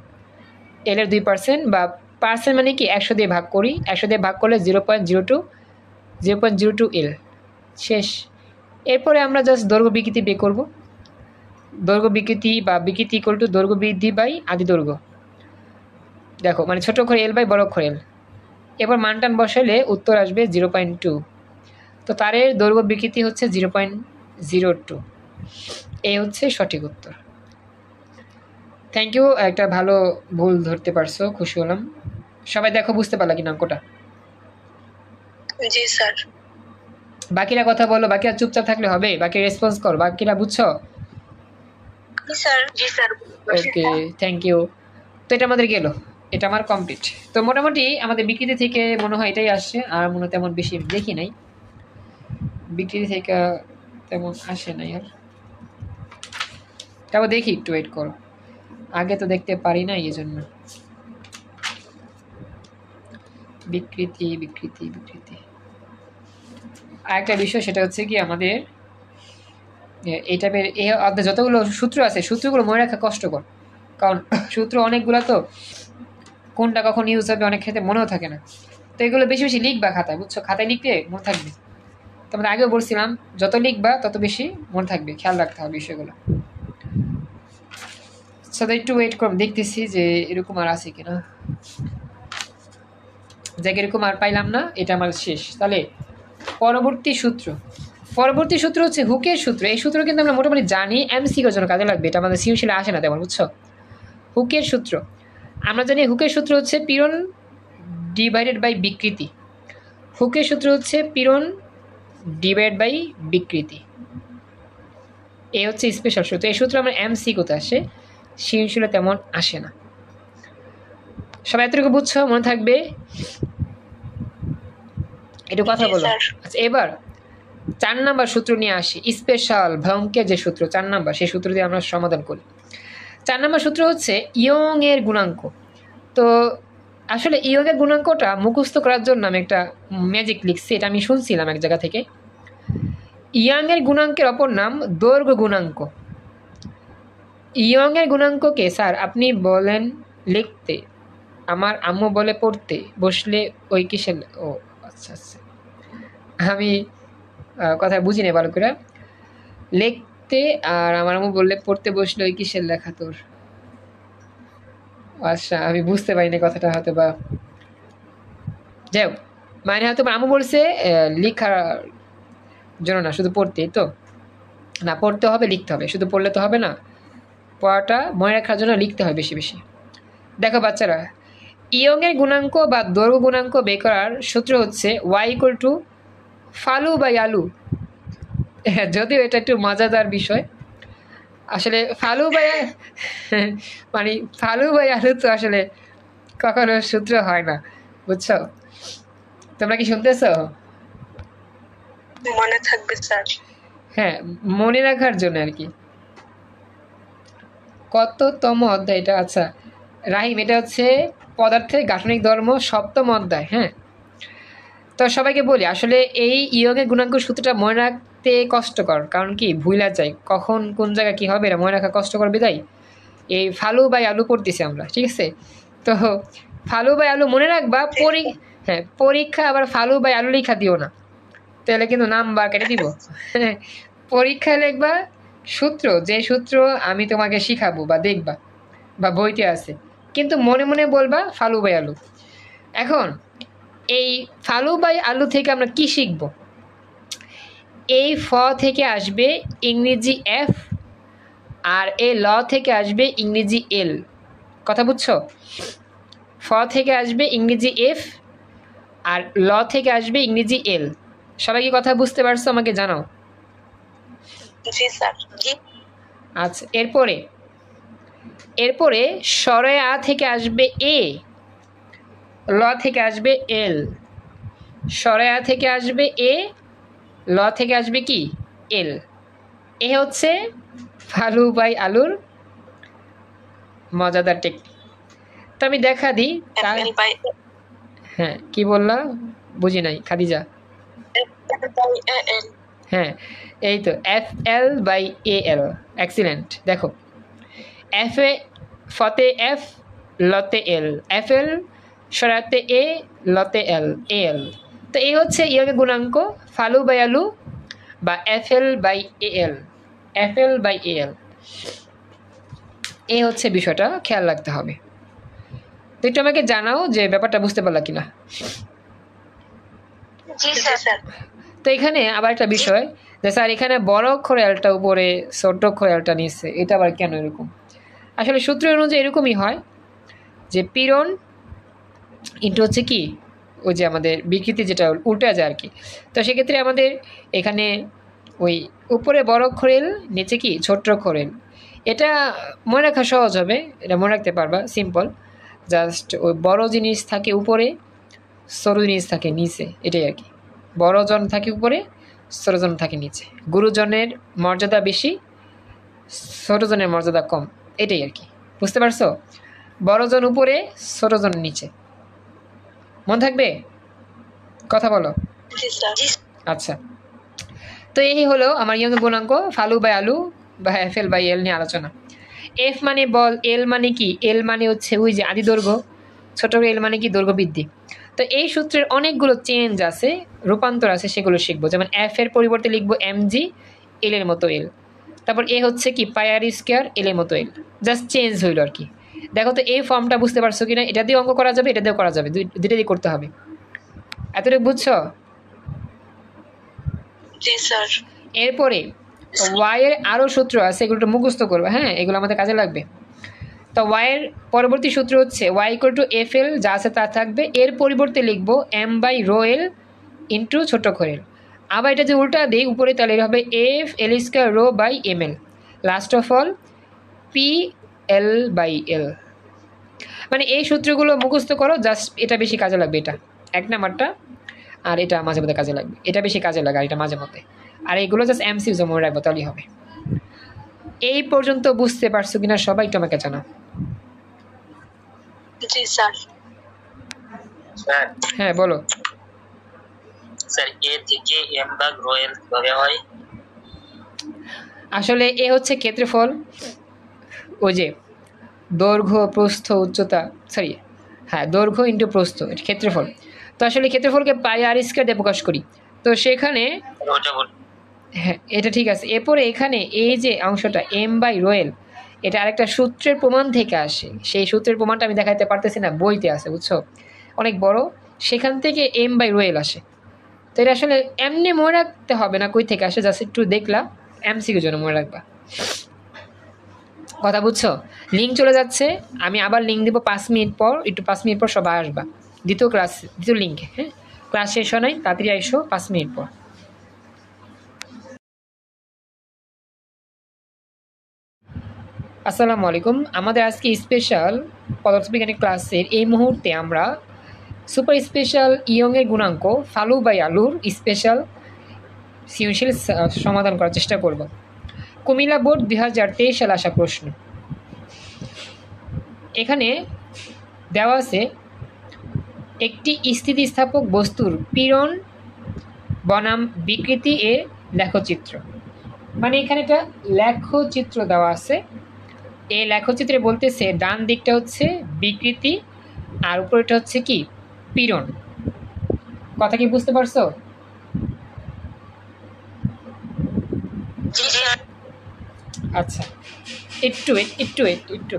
এল এর 2%, বা পার্সেন্ট মানে কি 100 দিয়ে ভাগ করি, 100 দিয়ে ভাগ করলে 0.02 এল, শেষ। এরপরে আমরা জাস্ট দৈর্ঘ্য বিকৃতি বের করব। দৈর্ঘ্য বিকৃতি বা বিকৃতি ইকুয়াল টু দৈর্ঘ্য বৃদ্ধি বাই আদি দৈর্ঘ্য। দেখো মানে ছোট অক্ষর এল বাই বড় অক্ষর এল। এবার মানটান বসাইলে উত্তর আসবে 0.2। তো তারের দৈর্ঘ্য বিকৃতি হচ্ছে 0.02। এই হচ্ছে সঠিক উত্তর। থ্যাংক ইউ, একটা ভালো ভুল ধরতে পারছো, খুশি হলাম। সবাই দেখো বুঝতে পারলা কিনা অঙ্কটা? জি স্যার। বাকিরা কথা বলো, বাকিরা চুপচাপ থাকলে হবে? বাকি রেসপন্স করো, বাকিরা বুঝছো? জি স্যার। জি স্যার। Okay, thank you. তো এটা আমাদের গেল, এটা আমার কমপ্লিট। তো মোটামুটি আমাদের বিকৃতি থেকে মনে হয় এটাই আসছে, আর মনে হয় তেমন বেশি দেখি নাই, বিকৃতি থেকে তেমন আসে নাই আর। তারপর দেখি, একটু ওয়েট করো, আগে তো দেখতে পারি না এই জন্য। বিকৃতি বিকৃতি বিকৃতি আর একটা বিষয়, সেটা হচ্ছে কি আমাদের এই টাইপের এই অধ্যায় যতগুলো সূত্র আছে, সূত্রগুলো মনে রাখা কষ্টকর, কারণ সূত্র অনেকগুলো, তো কোনটা কখন ইউজ হবে অনেক ক্ষেত্রে মনেও থাকে না। তো এগুলো বেশি বেশি লিখবা খাতায়, বুঝছো? খাতায় লিখলে মনে থাকবে। তোমাদের আগেও বলছিলাম, যত লিখবা তত বেশি মনে থাকবে, খেয়াল রাখতে হবে বিষয়গুলো। সাথে একটু ওয়েট করব, দেখতেছি যে এরকম আর আছে কিনা। যাকে এরকম আর পাইলাম না, এটা আমার শেষ। তাহলে পরবর্তী সূত্র, পরবর্তী সূত্র হচ্ছে হুকের সূত্র। এই সূত্র কিন্তু আমরা মোটামুটি জানি, এমসিকিউর জন্য কাজে লাগবে, এটা আমাদের সৃজনশীলে আসে না তেমন, বুঝছো? হুকের সূত্র আমরা জানি, হুকের সূত্র হচ্ছে পীড়ন ডিভাইডেড বাই বিকৃতি। হুকের সূত্র হচ্ছে পীড়ন ডিভাইড বাই বিকৃতি। এই হচ্ছে স্পেশাল সূত্র। এই সূত্র আমরা এমসিকিউতে আসে, সৃজনশীলে তেমন আসে না। সবাই এতটুকু বুঝছো? মনে থাকবে? একটু কথা বলো। আচ্ছা, এবার 4 নাম্বার সূত্র নিয়ে আসি, স্পেশাল ভয়ঙ্কর যে সূত্র 4 নাম্বার, সেই সূত্র দিয়ে আমরা সমাধান করি। 4 নাম্বার সূত্র হচ্ছে ইয়ং এর গুণাঙ্ক। তো আসলে ইয়ং এর গুণাঙ্কটা মুখস্থ করার জন্য আমি একটা ম্যাজিক লিখছি, এটা আমি শুনছিলাম এক জায়গা থেকে। ইয়ং এর গুণাঙ্কের অপর নাম দৈর্ঘ্য গুণাঙ্ক। ইয়ং এর গুণাঙ্ককে স্যার আপনি বলেন লিখতে, আমার আম্মু বলে পড়তে, বসলে ওই কিসের, ও আচ্ছা আচ্ছা, আমি কথা বুঝি না ভালো করে। লিখতে আর আমার আম্মু বললে পড়তে বসলে ওই কিসের লেখা তোর। আচ্ছা, আমি বুঝতে পারিনি কথাটা, হয়তো বা যাই হোক, মানে হয়তো আম্মু বলছে লেখার জন্য না, শুধু পড়তেই তো না, পড়তে হবে লিখতে হবে, শুধু পড়লে তো হবে না, পড়াটা মনে রাখার জন্য লিখতে হয় বেশি বেশি। দেখো বাচ্চারা, ইয়ং এর গুণাঙ্ক বা দৈর্ঘ্য গুণাঙ্ক বের করার সূত্র হচ্ছে y ইকুয়াল টু ফালু বাই আলু। যদিও এটা একটু মজাদার বিষয়, আসলে ফালু বাই মানে ফালু বাই আলু তো আসলে কখনো সূত্র হয় না, বুঝছো? তোমরা কি শুনতেছো? মনে থাকবে স্যার। হ্যাঁ, মনে রাখার জন্য আর কি। কততম অধ্যায় এটা? আচ্ছা রাহিম, এটা হচ্ছে পদার্থের গাঠনিক ধর্ম 7ম অধ্যায়। হ্যাঁ, তো সবাইকে বলি, আসলে এই ইয়ংয়ের গুণাঙ্ক সূত্রটা মনে রাখতে কষ্টকর, কারণ কি ভুলা যায় কখন কোন জায়গায় কী হবে, এটা মনে রাখা কষ্টকর বিদায় এই ফালু বাই আলু পড়তেছি আমরা, ঠিক আছে? তো ফালু বাই আলু মনে রাখবা, হ্যাঁ পরীক্ষা আবার ফালু বাই আলু লিখা দিও না, তাহলে কিন্তু নাম্বার কেটে দিব। পরীক্ষায় লিখবা সূত্র, যে সূত্র আমি তোমাকে শিখাবো বা দেখবা বা বইতে আছে, কিন্তু মনে মনে বলবা ফালু বাই আলু। এখন এই ফালু বাই আলু থেকে আমরা কি শিখব? এই ফ থেকে আসবে ইংরেজি এফ, আর এই ল থেকে আসবে ইংরেজি এল। কথা বুঝছো? ফ থেকে আসবে ইংরেজি এফ, আর ল থেকে আসবে ইংরেজি এল। সবাই কি কথা বুঝতে পারছো? আমাকে জানাও। জি স্যার। জি। আচ্ছা, এরপরে সরয় আ থেকে আসবে এ, ল থেকে আসবে এল। সরয় আ থেকে আসবে এ, ল থেকে আসবে কি এল। এ হচ্ছে ফালু বাই আলুর মজাদার টেকনিক। তো আমি দেখা দিই তার। FL by হ্যাঁ, কি বললা? বুঝি নাই খাদিজা। AL। হ্যাঁ, এই তো FL বাই AL। এক্সিলেন্ট। দেখো, এফ এ ফতে এফ, লতে এল, FL সরাতে এ, লতে এল, AL। তো এই হচ্ছে ইয়ংয়ের গুণাঙ্ক ফালু বাই আলু বা FL by AL। FL by AL, এই হচ্ছে বিষয়টা, খেয়াল রাখতে হবে। তো একটু আমাকে জানাও যে ব্যাপারটা বুঝতে পারলা কিনা। জি স্যার। তো এখানে আবার একটা বিষয় যে স্যার এখানে বড় অক্ষর এলটা উপরে, ছোট অক্ষর এলটা নিচ্ছে, এটা আবার কেন এরকম? আসলে সূত্র অনুযায়ী এরকমই হয় যে পীড়ন ইন্টু হচ্ছে কি ওই যে আমাদের বিকৃতি যেটা উল্টা যায় আর কি। তো সেক্ষেত্রে আমাদের এখানে ওই উপরে বড় অক্ষর এল, নিচে কি ছোট অক্ষর এল। এটা মনে রাখা সহজ হবে, এটা মনে রাখতে পারবা, সিম্পল। জাস্ট ওই বড় জিনিস থাকে উপরে, ছোট জিনিস থাকে নিচে, এটাই আর কি। বড় জন থাকে উপরে, ছোট জন থাকে নিচে। গুরুজনের মর্যাদা বেশি, ছোট জনের মর্যাদা কম, এটাই আর কি। বুঝতে পারছো? বড় জন উপরে, ছোট জন নিচে। মনে থাকবে? কথা বলো। জি স্যার। আচ্ছা, তো এই হলো আমার ইয়ং গুণাঙ্ক ফালু বাই আলু বা FL বাই এল নিয়ে আলোচনা। এফ মানে বল, এল মানে কি? এল মানে হচ্ছে ওই যে আদি দৈর্ঘ্য, ছোট এল মানে কি দৈর্ঘ্য বৃদ্ধি। তো এই সূত্রের অনেকগুলো চেঞ্জ আছে, রূপান্তর আছে, সেগুলো শিখবো। যেমন এফ এর পরিবর্তে লিখবো mg, এল এর মতো এল। তারপর এ হচ্ছে কি পাই আর স্কোয়ার, এল এর মতো এল। জাস্ট চেঞ্জ হইলো আর কি। দেখো তো এই ফর্মটা বুঝতে পারছো কিনা? এটা দিয়ে অঙ্ক করা যাবে, এটা দিয়েও করা যাবে, দুইটা দিয়ে করতে হবে। এতটুকু বুঝছো? জি স্যার। এরপরে ওয়াই এর আরও সূত্র আছে, এগুলো একটু মুখস্থ করবে। হ্যাঁ, এগুলো আমাদের কাজে লাগবে। তো ওয়াই এর পরবর্তী সূত্র হচ্ছে ওয়াই ইকুয়াল টু FL, যা আছে তা থাকবে, এর পরিবর্তে লিখবো m by rho L into ছোট অক্ষর এল। আবার এটা যে উল্টা দিই উপরে, তাহলে হবে FL square rho by ML, last of all PL by L। মানে এই সূত্রগুলো মুখস্থ করো, জাস্ট এটা বেশি কাজে লাগবে, এটা এক নাম্বারটা, আর এটা মাঝে মধ্যে কাজে লাগবে, এটা বেশি কাজে লাগে, আর এটা মাঝে মধ্যে। আর এইগুলো জাস্ট MCকিউ মনে রাখবো, তাহলেই হবে। এই পর্যন্ত বুঝতে পারছো কিনা সবাই একটু আমাকে জানাও। জি স্যার। স্যার, হ্যাঁ বলো। স্যার এ থেকে এম ভাগ রো এল কিভাবে হয়? আসলে এ হচ্ছে ক্ষেত্রফল, ওই যে দৈর্ঘ্য প্রস্থ উচ্চতা, সরি হ্যাঁ দৈর্ঘ্য ইন্টু প্রস্থ, এটা ক্ষেত্রফল। তো আসলে ক্ষেত্রফলকে পাই আর স্কয়ার দিয়ে প্রকাশ করি। তো সেখানে ওটা বল। হ্যাঁ এটা ঠিক আছে। এরপরে এখানে এই যে অংশটা m বাই রোয়েল, এটা আরেকটা সূত্রের প্রমাণ থেকে আসে। সেই সূত্রের প্রমাণটা আমি দেখাতে পারতেছি না, বইতে আছে, বুঝছো, অনেক বড়। সেখান থেকে m বাই রোয়েল আসে। তো এটা আসলে এমনি মনে রাখতে হবে না কই থেকে আসে, জাস্ট একটু দেখলা, MCকিউর জন্য মনে রাখবা। কথা বুঝছো? লিঙ্ক চলে যাচ্ছে, আমি আবার লিঙ্ক দিব 5 মিনিট পর, একটু 5 মিনিট পর সবাই আসবা দ্বিতীয় ক্লাস, দ্বিতীয় লিঙ্কে। হ্যাঁ, ক্লাস শেষ হয় নাই, তাড়াতাড়ি আইসো 5 মিনিট পর। আসসালামু আলাইকুম। আমাদের আজকে স্পেশাল পদার্থবিজ্ঞানের ক্লাসের এই মুহূর্তে আমরা সুপার স্পেশাল ইয়ংয়ের গুণাঙ্ক ফালু বাই আলুর স্পেশাল সৃজনশীল সমাধান করার চেষ্টা করব। কুমিল্লা বোর্ড 2023 সালে আসা প্রশ্ন। এখানে দেওয়া আছে একটি স্থিতিস্থাপক বস্তুর পীড়ন বনাম বিকৃতি এ লেখচিত্র। মানে এখানে একটা লেখচিত্র দেওয়া আছে। এই লেখচিত্রে বলতেছে ডান দিকটা হচ্ছে বিকৃতি আর উপরেটা হচ্ছে কি পীড়ন। কথা কি বুঝতে পারছো? জি স্যার। আচ্ছা, একটু একটু একটু একটু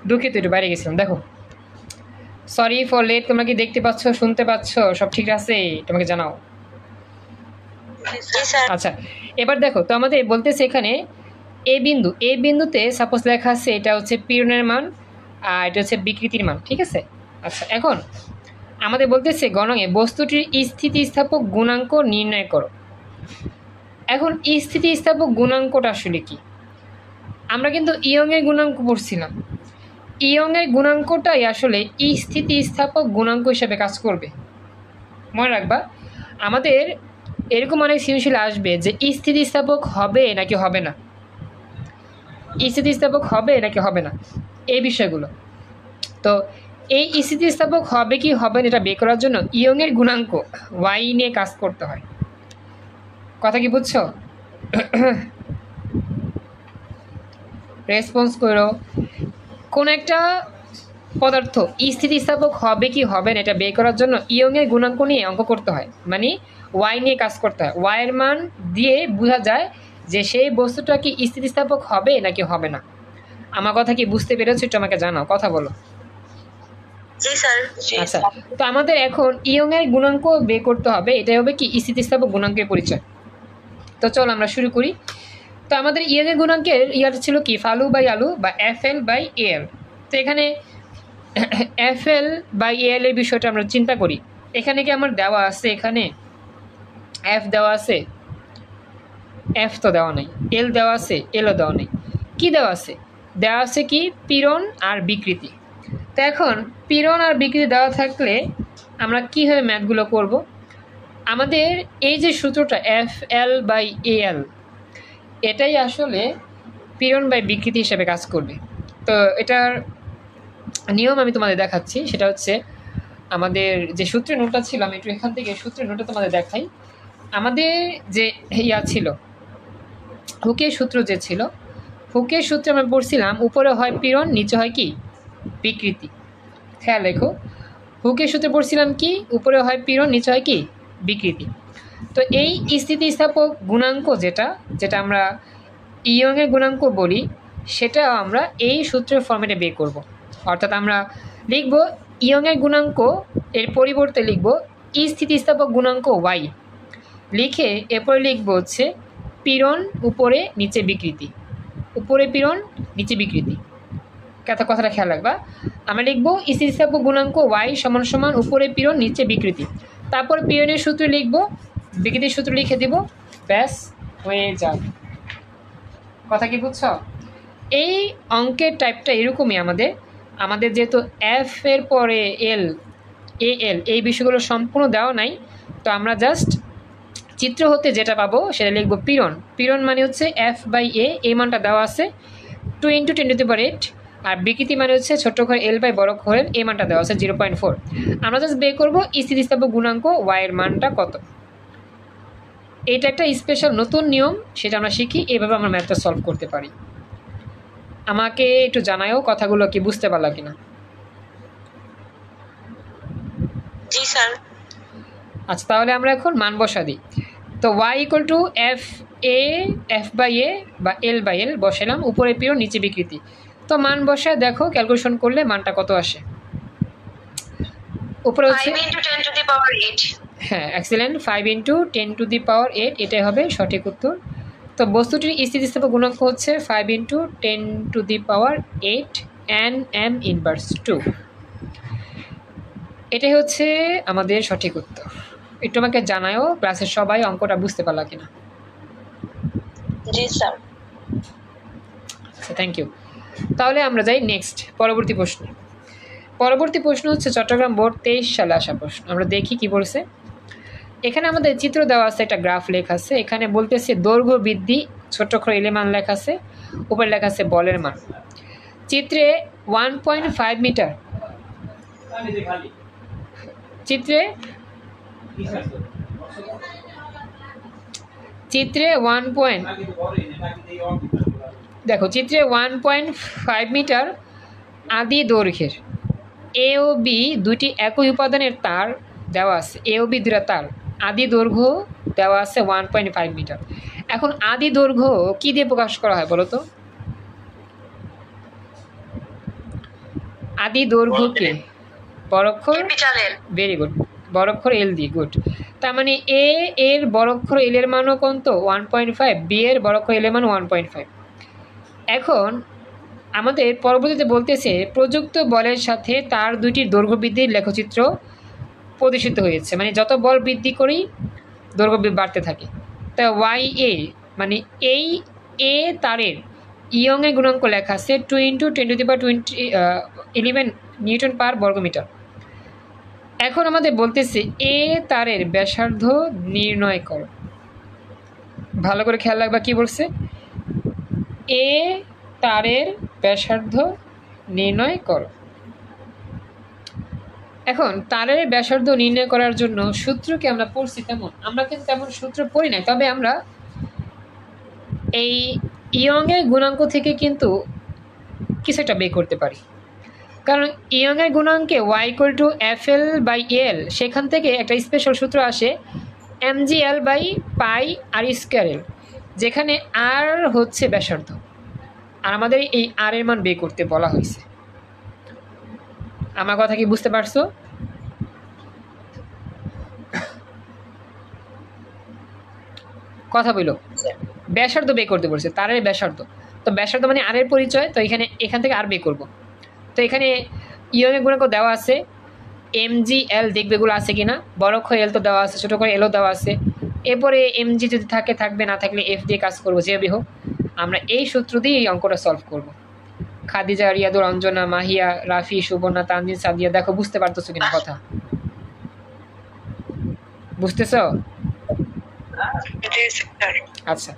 দুঃখিত, একটু বাইরে গেছিলাম। দেখো, সরি ফর লেট। তোমরা কি দেখতে পাচ্ছ, শুনতে পাচ্ছ, সব ঠিক আছে? তোমাকে জানাও। জি স্যার। আচ্ছা, এবার দেখো তো আমাদের বলতেছে এখানে এ বিন্দু, এ বিন্দুতে সাপোজ লেখা আছে এটা হচ্ছে পীড়নের মান আর এটা হচ্ছে বিকৃতির মান, ঠিক আছে? আচ্ছা, এখন আমাদের বলতেছে গণকে বস্তুটির স্থিতিস্থাপক গুণাঙ্ক নির্ণয় করো। এখন স্থিতিস্থাপক গুণাঙ্কটা আসলে কি? আমরা কিন্তু ইয়ংয়ের গুণাঙ্ক পড়ছিলাম। ইয়ংয়ের গুণাঙ্কটাই আসলে স্থিতিস্থাপক গুণাঙ্ক হিসেবে কাজ করবে। মনে রাখবা, আমাদের এরকম অনেক সৃজনশীল আসবে যে স্থিতিস্থাপক হবে নাকি হবে না, স্থিতিস্থাপক হবে নাকি হবে না, এই বিষয়গুলো। তো এই স্থিতিস্থাপক হবে কি হবে না এটা বের করার জন্য ইয়ংয়ের গুণাঙ্ক ওয়াই নিয়ে কাজ করতে হয়। কথা কি বুঝছো? রেসপন্স করো। কোন একটা পদার্থ স্থিতিস্থাপক হবে কি হবে না এটা বের করার জন্য ইয়ংয়ের গুণাঙ্ক নিয়ে অঙ্ক করতে হয়, মানে ওয়াই নিয়ে কাজ করতে হয়। ওয়াইয়ের মান দিয়ে বোঝা যায় যে সেই বস্তুটা কি স্থিতিস্থাপক হবে নাকি হবে না। আমার কথা কি বুঝতে পেরেছো? একটু আমাকে জানাও, কথা বলো। জি স্যার। আচ্ছা, তো আমাদের এখন ইয়ংয়ের গুণাঙ্ক বের করতে হবে, এটাই হবে কি স্থিতিস্থাপক গুণাঙ্কের পরিচয়। তো চল আমরা শুরু করি। তো আমাদের ইয়ংয়ের গুণাঙ্কের ইয়াটা ছিল কি ফালু বাই আলু বা এফ এল বাই এল। তো এখানে এফ এল বাই এল এর বিষয়টা আমরা চিন্তা করি। এখানে কি আমার দেওয়া আছে, এখানে এফ দেওয়া আছে? এফ তো দেওয়া নেই। এল দেওয়া আছে? এলও দেওয়া নেই। কি দেওয়া আছে? দেওয়া আছে কি পীড়ন আর বিকৃতি। তো এখন পীড়ন আর বিকৃতি দেওয়া থাকলে আমরা কীভাবে ম্যাথগুলো করব? আমাদের এই যে সূত্রটা এফ এল বাই এ এল, এটাই আসলে পীড়ন বাই বিকৃতি হিসেবে কাজ করবে। তো এটার নিয়ম আমি তোমাদের দেখাচ্ছি। সেটা হচ্ছে আমাদের যে সূত্রের নোটটা ছিল, আমি একটু এখান থেকে সূত্রের নোটটা তোমাদের দেখাই। আমাদের যে ইয়া ছিল হুকের সূত্র যে ছিল, হুকের সূত্রে আমরা পড়ছিলাম উপরে হয় পীড়ন, নিচে হয় কি বিকৃতি। খেয়াল রেখো, হুকের সূত্রে পড়ছিলাম কি উপরে হয় পীড়ন, নিচে হয় কি বিকৃতি। তো এই স্থিতিস্থাপক গুণাঙ্ক যেটা যেটা আমরা ইয়ংয়ের গুণাঙ্ক বলি, সেটা আমরা এই সূত্রের ফর্মেটে বের করব। অর্থাৎ আমরা লিখব ইয়ংয়ের গুণাঙ্ক, এর পরিবর্তে লিখব স্থিতিস্থাপক গুণাঙ্ক ওয়াই, লিখে এরপরে লিখব হচ্ছে পীড়ন উপরে নিচে বিকৃতি, উপরে পীড়ন নিচে বিকৃতি। কথাটা খেয়াল রাখবা। আমরা লিখব স্থিতিস্থাপক গুণাঙ্ক ওয়াই সমান সমান উপরে পীড়ন নিচে বিকৃতি, তারপর পীড়নের সূত্র লিখব, বিকৃতির সূত্র লিখে দিব, ব্যাস হয়ে যাবে। কথা কি বুঝছো? এই অঙ্কের টাইপটা এরকমই। আমাদের যেহেতু এফ এর পরে এল এ এল এই বিষয়গুলো সম্পূর্ণ দেওয়া নাই, তো আমরা জাস্ট চিত্র হতে যেটা পাবো সেটা লিখবো পীড়ন। পীড়ন মানে হচ্ছে এফ বাই এ, এই মানটা দেওয়া আছে 2 × 10⁸, আর বিকৃতি মানে হচ্ছে ছোট করে এল বাই বড় করে এই মানটা দেওয়া আছে 0.4। আমরা জাস্ট বের করবো স্থিতিস্থাপক গুণাঙ্ক ওয়াইয়ের মানটা কত। এইটা একটা স্পেশাল নতুন নিয়ম, সেটা আমরা শিখি, এভাবে আমরা ম্যাথটা সলভ করতে পারি। আমাকে একটু জানাও কথাগুলো কি বুঝতে পারলা কিনা। জি স্যার। আচ্ছা, তাহলে আমরা এখন মান বসা দিই। তো Y equal to F by A বা এল বাই এল বসালাম, উপরে পীড়ন নিচে বিকৃতি। তো মান বসায় দেখো ক্যালকুলেশন করলে মানটা কত আসে। উপরে হচ্ছে 5 × 10⁸। হ্যাঁ, এক্সেলেন্ট, 5 × 10⁸, এটাই হবে সঠিক উত্তর। তো বস্তুটির স্থিতিস্থাপক গুণাঙ্ক হচ্ছে 5 × 10⁸ nm ইনভার্স 2। এটাই হচ্ছে আমাদের সঠিক উত্তর। একটু আমাকে জানাও ক্লাসের সবাই অঙ্কটা বুঝতে পারলা কিনা। জি স্যার। Thank you. তাহলে আমরা যাই নেক্সট পরবর্তী প্রশ্ন। পরবর্তী প্রশ্ন হচ্ছে চট্টগ্রাম বোর্ড 23 সালে আসা প্রশ্ন। আমরা দেখি কি বলছে। এখানে আমাদের চিত্র দেওয়া আছে, একটা গ্রাফ লেখা আছে। এখানে বলতেছে দৈর্ঘ্য বৃদ্ধি, ছোট্ট করে এলে মান লেখা আছে, উপরে লেখা আছে বলের মান। চিত্রে 1.5 মিটার, চিত্রে 1.5 মিটার আদি দৈর্ঘ্যের এ ও বি দুটি একই উপাদানের তার দেওয়া আছে। এ ও বি দুটা তার, আদি দৈর্ঘ্য দেওয়া আছে 1.5 মিটার। এখন আদি দৈর্ঘ্য কি দিয়ে প্রকাশ করা হয় বলো তো? আদি দৈর্ঘ্যকে বড়ক্ষর ক্যাপিটাল এল। ভেরি গুড, বড়ক্ষর এল দিয়ে, গুড। তার মানে এ এর বড়ক্ষর এল এর মানও কত 1.5, বি এর বড়ক্ষর এল এর মান 1.5। এখন আমাদের পরবর্তীতে বলতেছে প্রযুক্ত বলের সাথে তার দুইটির দৈর্ঘ্য বৃদ্ধির লেখচিত্র প্রদর্শিত হয়েছে, মানে যত বল বৃদ্ধি করি দৈর্ঘ্য বাড়তে থাকে। তা ওয়াই এ মানে এই এ তারের ইয়ংয়ের গুণাঙ্ক লেখা আছে 2 × 10⁻11 নিউটন পার বর্গমিটার। এখন আমাদের বলতেছে এ তারের ব্যাসার্ধ নির্ণয় করো। ভালো করে খেয়াল রাখবা কি বলছে, এ তারের ব্যাসার্ধ নির্ণয় করো। এখন তারের ব্যাসার্ধ নির্ণয় করার জন্য সূত্রকে আমরা পড়ছি তেমন, আমরা কিন্তু তেমন সূত্র পড়ি নাই, তবে আমরা এই ইয়ংয়ের গুণাঙ্ক থেকে কিন্তু কিছু একটা বের করতে পারি। কারণ ইয়ংয়ের গুণাঙ্কে y=fl/l, সেখান থেকে একটা স্পেশাল সূত্র আসে mgl/πr²l, যেখানে আর হচ্ছে ব্যাসার্ধ, আর আমাদের এই আর এর মান বের করতে বলা হয়েছে। আমার কথা কি বুঝতে পারছো? কথা বলো, ব্যাসার্ধ বের করতে বলছে, তারের ব্যাসার্ধ। তো ব্যাসার্ধ মানে আর এর পরিচয়, তো এখান থেকে আর বের করব। তো এখানে ইয়ংয়ের গুণাঙ্ক দেওয়া আছে, mgl দেখবে এগুলো আছে কিনা, বড়ক্ষর এল তো দেওয়া আছে, ছোটো করে এলও দেওয়া আছে। এরপরে mg যদি থাকে থাকবে, না থাকলে এফ দিয়ে কাজ করবো, যেভাবে হোক আমরা এই সূত্র দিয়ে এই অঙ্কটা সলভ করব। খাদিজা, রিয়াদুর, অঞ্জনা, মাহিয়া, রাফি, সুবর্ণা, তানজিন, সাদিয়া, দেখো বুঝতে পারতেছো কিনা কথা, বুঝতেছো? আচ্ছা,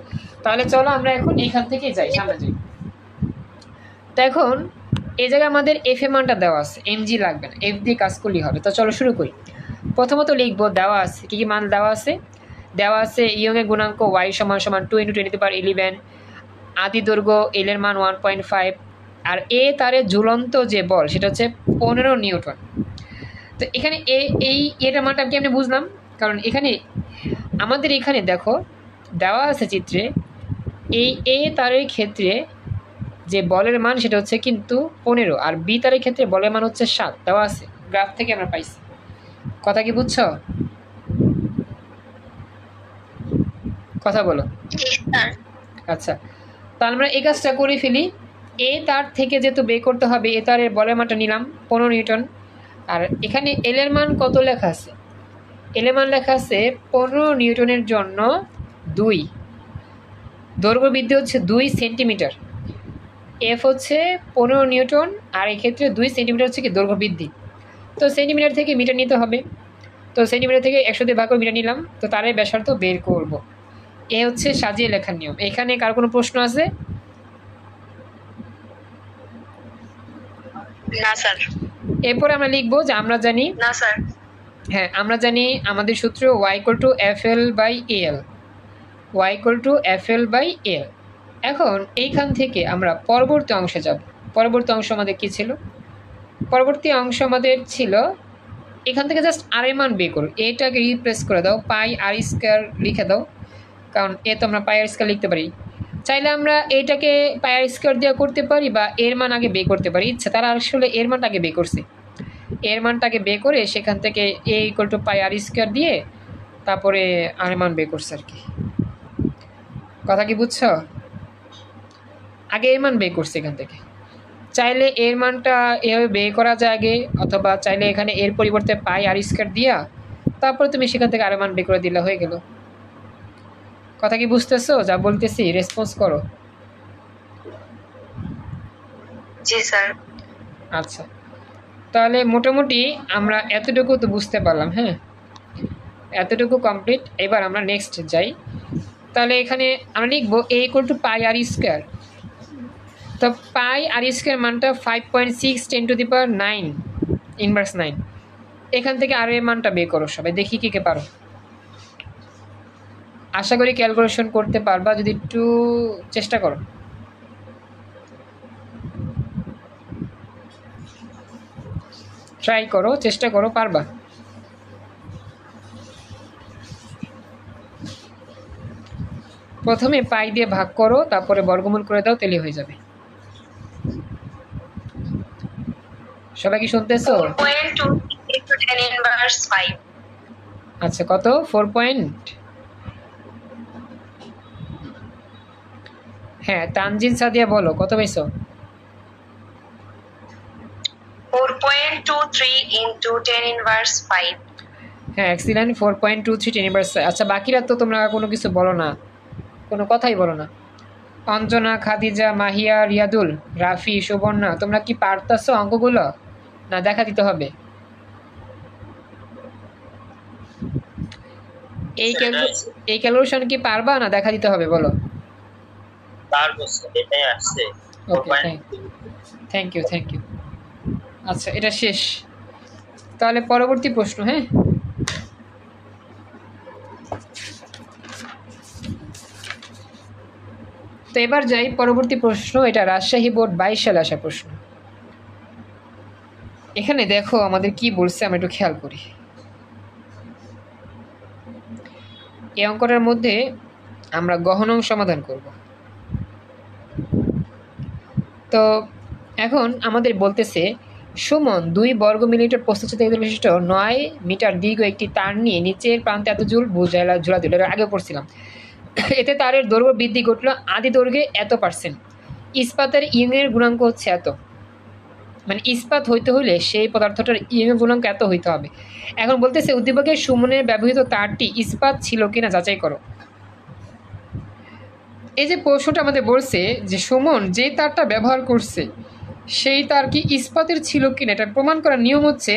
তাহলে চলো আমরা এখন এইখান থেকে যাই, সামনে যাই। তো এখন এই জায়গায় আমাদের এফ এর মানটা দেওয়া আছে, mg লাগবে না, এফ দিয়ে কাজ করলেই হবে। তো চলো শুরু করি। প্রথমত লিখবো দেওয়া আছে কি কি মান দেওয়া আছে। দেওয়া আছে ইয়ংয়ের গুণাঙ্ক y = 2 × 10⁻11, আদি দৈর্ঘ্য এল এর মান 1.5, আর এ তারের ঝুলন্ত যে বল সেটা হচ্ছে 15 নিউটন। তো এখানে এটার মানটা কেমনে বুঝলাম, কারণ আমাদের এখানে দেখো দেওয়া আছে চিত্রে এই এ তারের ক্ষেত্রে যে বলের মান সেটা হচ্ছে কিন্তু 15, আর বি তারের ক্ষেত্রে বলের মান হচ্ছে 7 দেওয়া আছে, গ্রাফ থেকে আমরা পাইছি। কথা কি বুঝছো? কথা বলো। আচ্ছা, তাহলে আমরা এই কাজটা করে ফেলি। এ তার থেকে যেহেতু বের করতে হবে, এ তারের বলের মানটা নিলাম 15 নিউটন, আর এখানে এল এর মান কত লেখা আছে, এল এর মান লেখা আছে 15 নিউটনের জন্য 2, দৈর্ঘ্য বৃদ্ধি হচ্ছে 2 সেন্টিমিটার, এফ হচ্ছে 15 নিউটন, আর এক্ষেত্রে 2 সেন্টিমিটার হচ্ছে কি দৈর্ঘ্য বৃদ্ধি। তো সেন্টিমিটার থেকে মিটার নিতে হবে, তো সেন্টিমিটার থেকে 100 দিয়ে ভাগ করে মিটার নিলাম। তো তারের ব্যাসার্ধ বের করব, এ হচ্ছে সাজিয়ে লেখার নিয়ম। এখানে কার কোনো প্রশ্ন আছে? না স্যার। এরপরে আমরা লিখবো যে আমরা জানি, না স্যার। হ্যাঁ আমরা জানি আমাদের সূত্র y=fl/al, y=fl/al। এখন এইখান থেকে আমরা পরবর্তী অংশে যাব। পরবর্তী অংশ আমাদের কি ছিল? পরবর্তী অংশ আমাদের ছিল এখান থেকে জাস্ট আর এর মান বের করো, এটাকে রিপ্লেস করে দাও, πr² লিখে দাও, কারণ এ তো আমরা πr² লিখতে পারি। চাইলে আমরা এটাকে πr² দিয়ে করতে পারি, বা এর মান আগে বের করতে পারি, ইচ্ছা তারা আসলে এর মানটা আগে বের করছে। এর মানটাকে বের করে সেখান থেকে a = πr² দিয়ে তারপরে আর মান বের করছে আর কি। কথা কি বুঝছো? আগে এর মান বের করছে এখান থেকে। চাইলে এর মানটা এভাবে বের করা যায় আগে, অথবা চাইলে এখানে এর পরিবর্তে πr² দিয়া তারপরে তুমি সেখান থেকে আর মান বের করে দিলে হয়ে গেল। কথা কি বুঝতেছো যা বলতেছি? রেসপন্স করো। জি স্যার। আচ্ছা, তাহলে মোটামুটি আমরা এতটুকু তো বুঝতে পারলাম। হ্যাঁ, এতটুকু কমপ্লিট। এবার আমরা নেক্সট যাই। তাহলে এখানে আমরা লিখব a = πr²। তো πr² মানটা 5.6 × 10⁹ এখান থেকে আর এর মানটা বের করো সবাই, দেখি কি কে পারো। আশা করি ক্যালকুলেশন করতে পারবা, যদি একটু চেষ্টা করো। ট্রাই করো, চেষ্টা করো, পারবা। প্রথমে পাই দিয়ে ভাগ করো, তারপরে বর্গমূল করে দাও, তেলি হয়ে যাবে। সবাই কি শুনতেছো? 4.2 into 10 inverse 5. আচ্ছা, কত? 4 পয়েন্ট। হ্যাঁ, তানজিন সাদিয়া বলো কত পাইছো? 4.23 into 10 inverse 5. হ্যাঁ, এক্সিলেন্ট। 4.23 10 ইনভার্স। আচ্ছা, বাকিরা তো তোমরা কোনো কিছু বলো না, কোনো কথাই বলো না। অঞ্জনা, খাদিজা, মাহিয়া, রিয়াদুল, রাফি, সুবর্ণা, তোমরা কি পারতাছো অঙ্কগুলো না দেখা দিতে হবে? এই ক্যালকুলেশন কি পারবা না দেখা দিতে হবে বলো? পারবো স্যার, এটাই আসছে। ওকে, থ্যাংক ইউ। আচ্ছা, এটা শেষ। তাহলে পরবর্তী প্রশ্ন। হ্যাঁ, তো এবার যাই পরবর্তী প্রশ্ন। এটা রাজশাহী বোর্ড 22 সালে আসা প্রশ্ন। এখানে দেখো আমাদের কি বলছে, আমরা একটু খেয়াল করি। এই অঙ্কটার মধ্যে আমরা গহন সমাধান করব। তো এখন আমাদের বলতেছে সুমন 2 বর্গ মিলিমিটার প্রস্থচ্ছেদ বিশিষ্ট 9 মিটার দীর্ঘ একটি তার নিয়ে নিচের প্রান্তে এত জুল ঝুলা দিল। আগে পড়ছিলাম। এতে তারের দৈর্ঘ্য বৃদ্ধি ঘটলো আদি দৈর্ঘ্যে এত %। ইস্পাতের ইয়ংয়ের গুণাঙ্ক হচ্ছে এত। মানে ইস্পাত হইতে হলে সেই পদার্থটার ইয়ংয়ের গুণাঙ্ক এত হইতে হবে। এখন বলতেছে উদ্দীপকে সুমনের ব্যবহৃত তারটি ইস্পাত ছিল কিনা যাচাই করো। এই যে প্রশ্নটা আমাদের বলছে যে সুমন যে তারটা ব্যবহার করছে সেই তার কি ইস্পাতের ছিল কিনা, এটা প্রমাণ করার নিয়ম হচ্ছে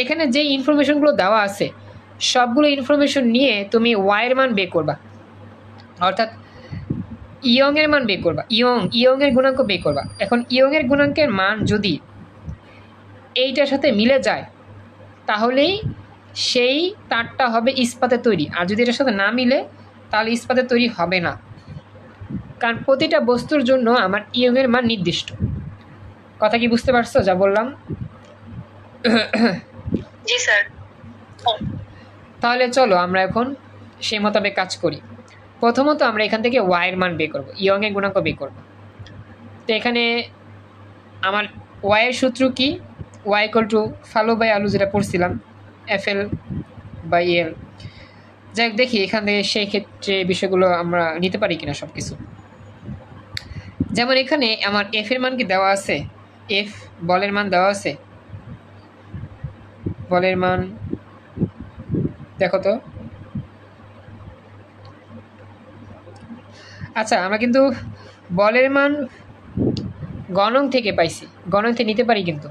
এখানে যে ইনফরমেশনগুলো দেওয়া আছে সবগুলো ইনফরমেশন নিয়ে তুমি ওয়াইয়ের মান বের করবা, অর্থাৎ ইয়ংয়ের মান বের করবা, ইয়ংয়ের গুণাঙ্ক বের করবা। এখন ইয়ংয়ের গুণাঙ্কের মান যদি এইটার সাথে মিলে যায় তাহলেই সেই তারটা হবে ইস্পাতের তৈরি, আর যদি এটার সাথে না মিলে তাহলে ইস্পাতের তৈরি হবে না, কারণ প্রতিটা বস্তুর জন্য আমার ইয়ংয়ের মান নির্দিষ্ট। কথা কি বুঝতে পারছো যা বললাম? জি স্যার। তাহলে চলো আমরা এখন সেই মোতাবেক কাজ করি। প্রথমত আমরা এখান থেকে ওয়াইয়ের মান বের করবো, ইয়ংয়ের গুণাঙ্ক বের করবো। তো এখানে আমার ওয়াইয়ের সূত্র কি? ওয়াই ইকুয়াল টু ফালো বাই আলু, যেটা পড়ছিলাম, FL বাই এল। যাই হোক, দেখি এখান থেকে সেই ক্ষেত্রে বিষয়গুলো আমরা নিতে পারি কিনা সব কিছু। যেমন এখানে আমার এফ এর মান কি দেওয়া আছে? এফ বলের মান দেওয়া আছে, বলের মান দেখো তো। আচ্ছা, আমরা কিন্তু বলের মান গণং থেকে পাইছি, গণং থেকে নিতে পারি, কিন্তু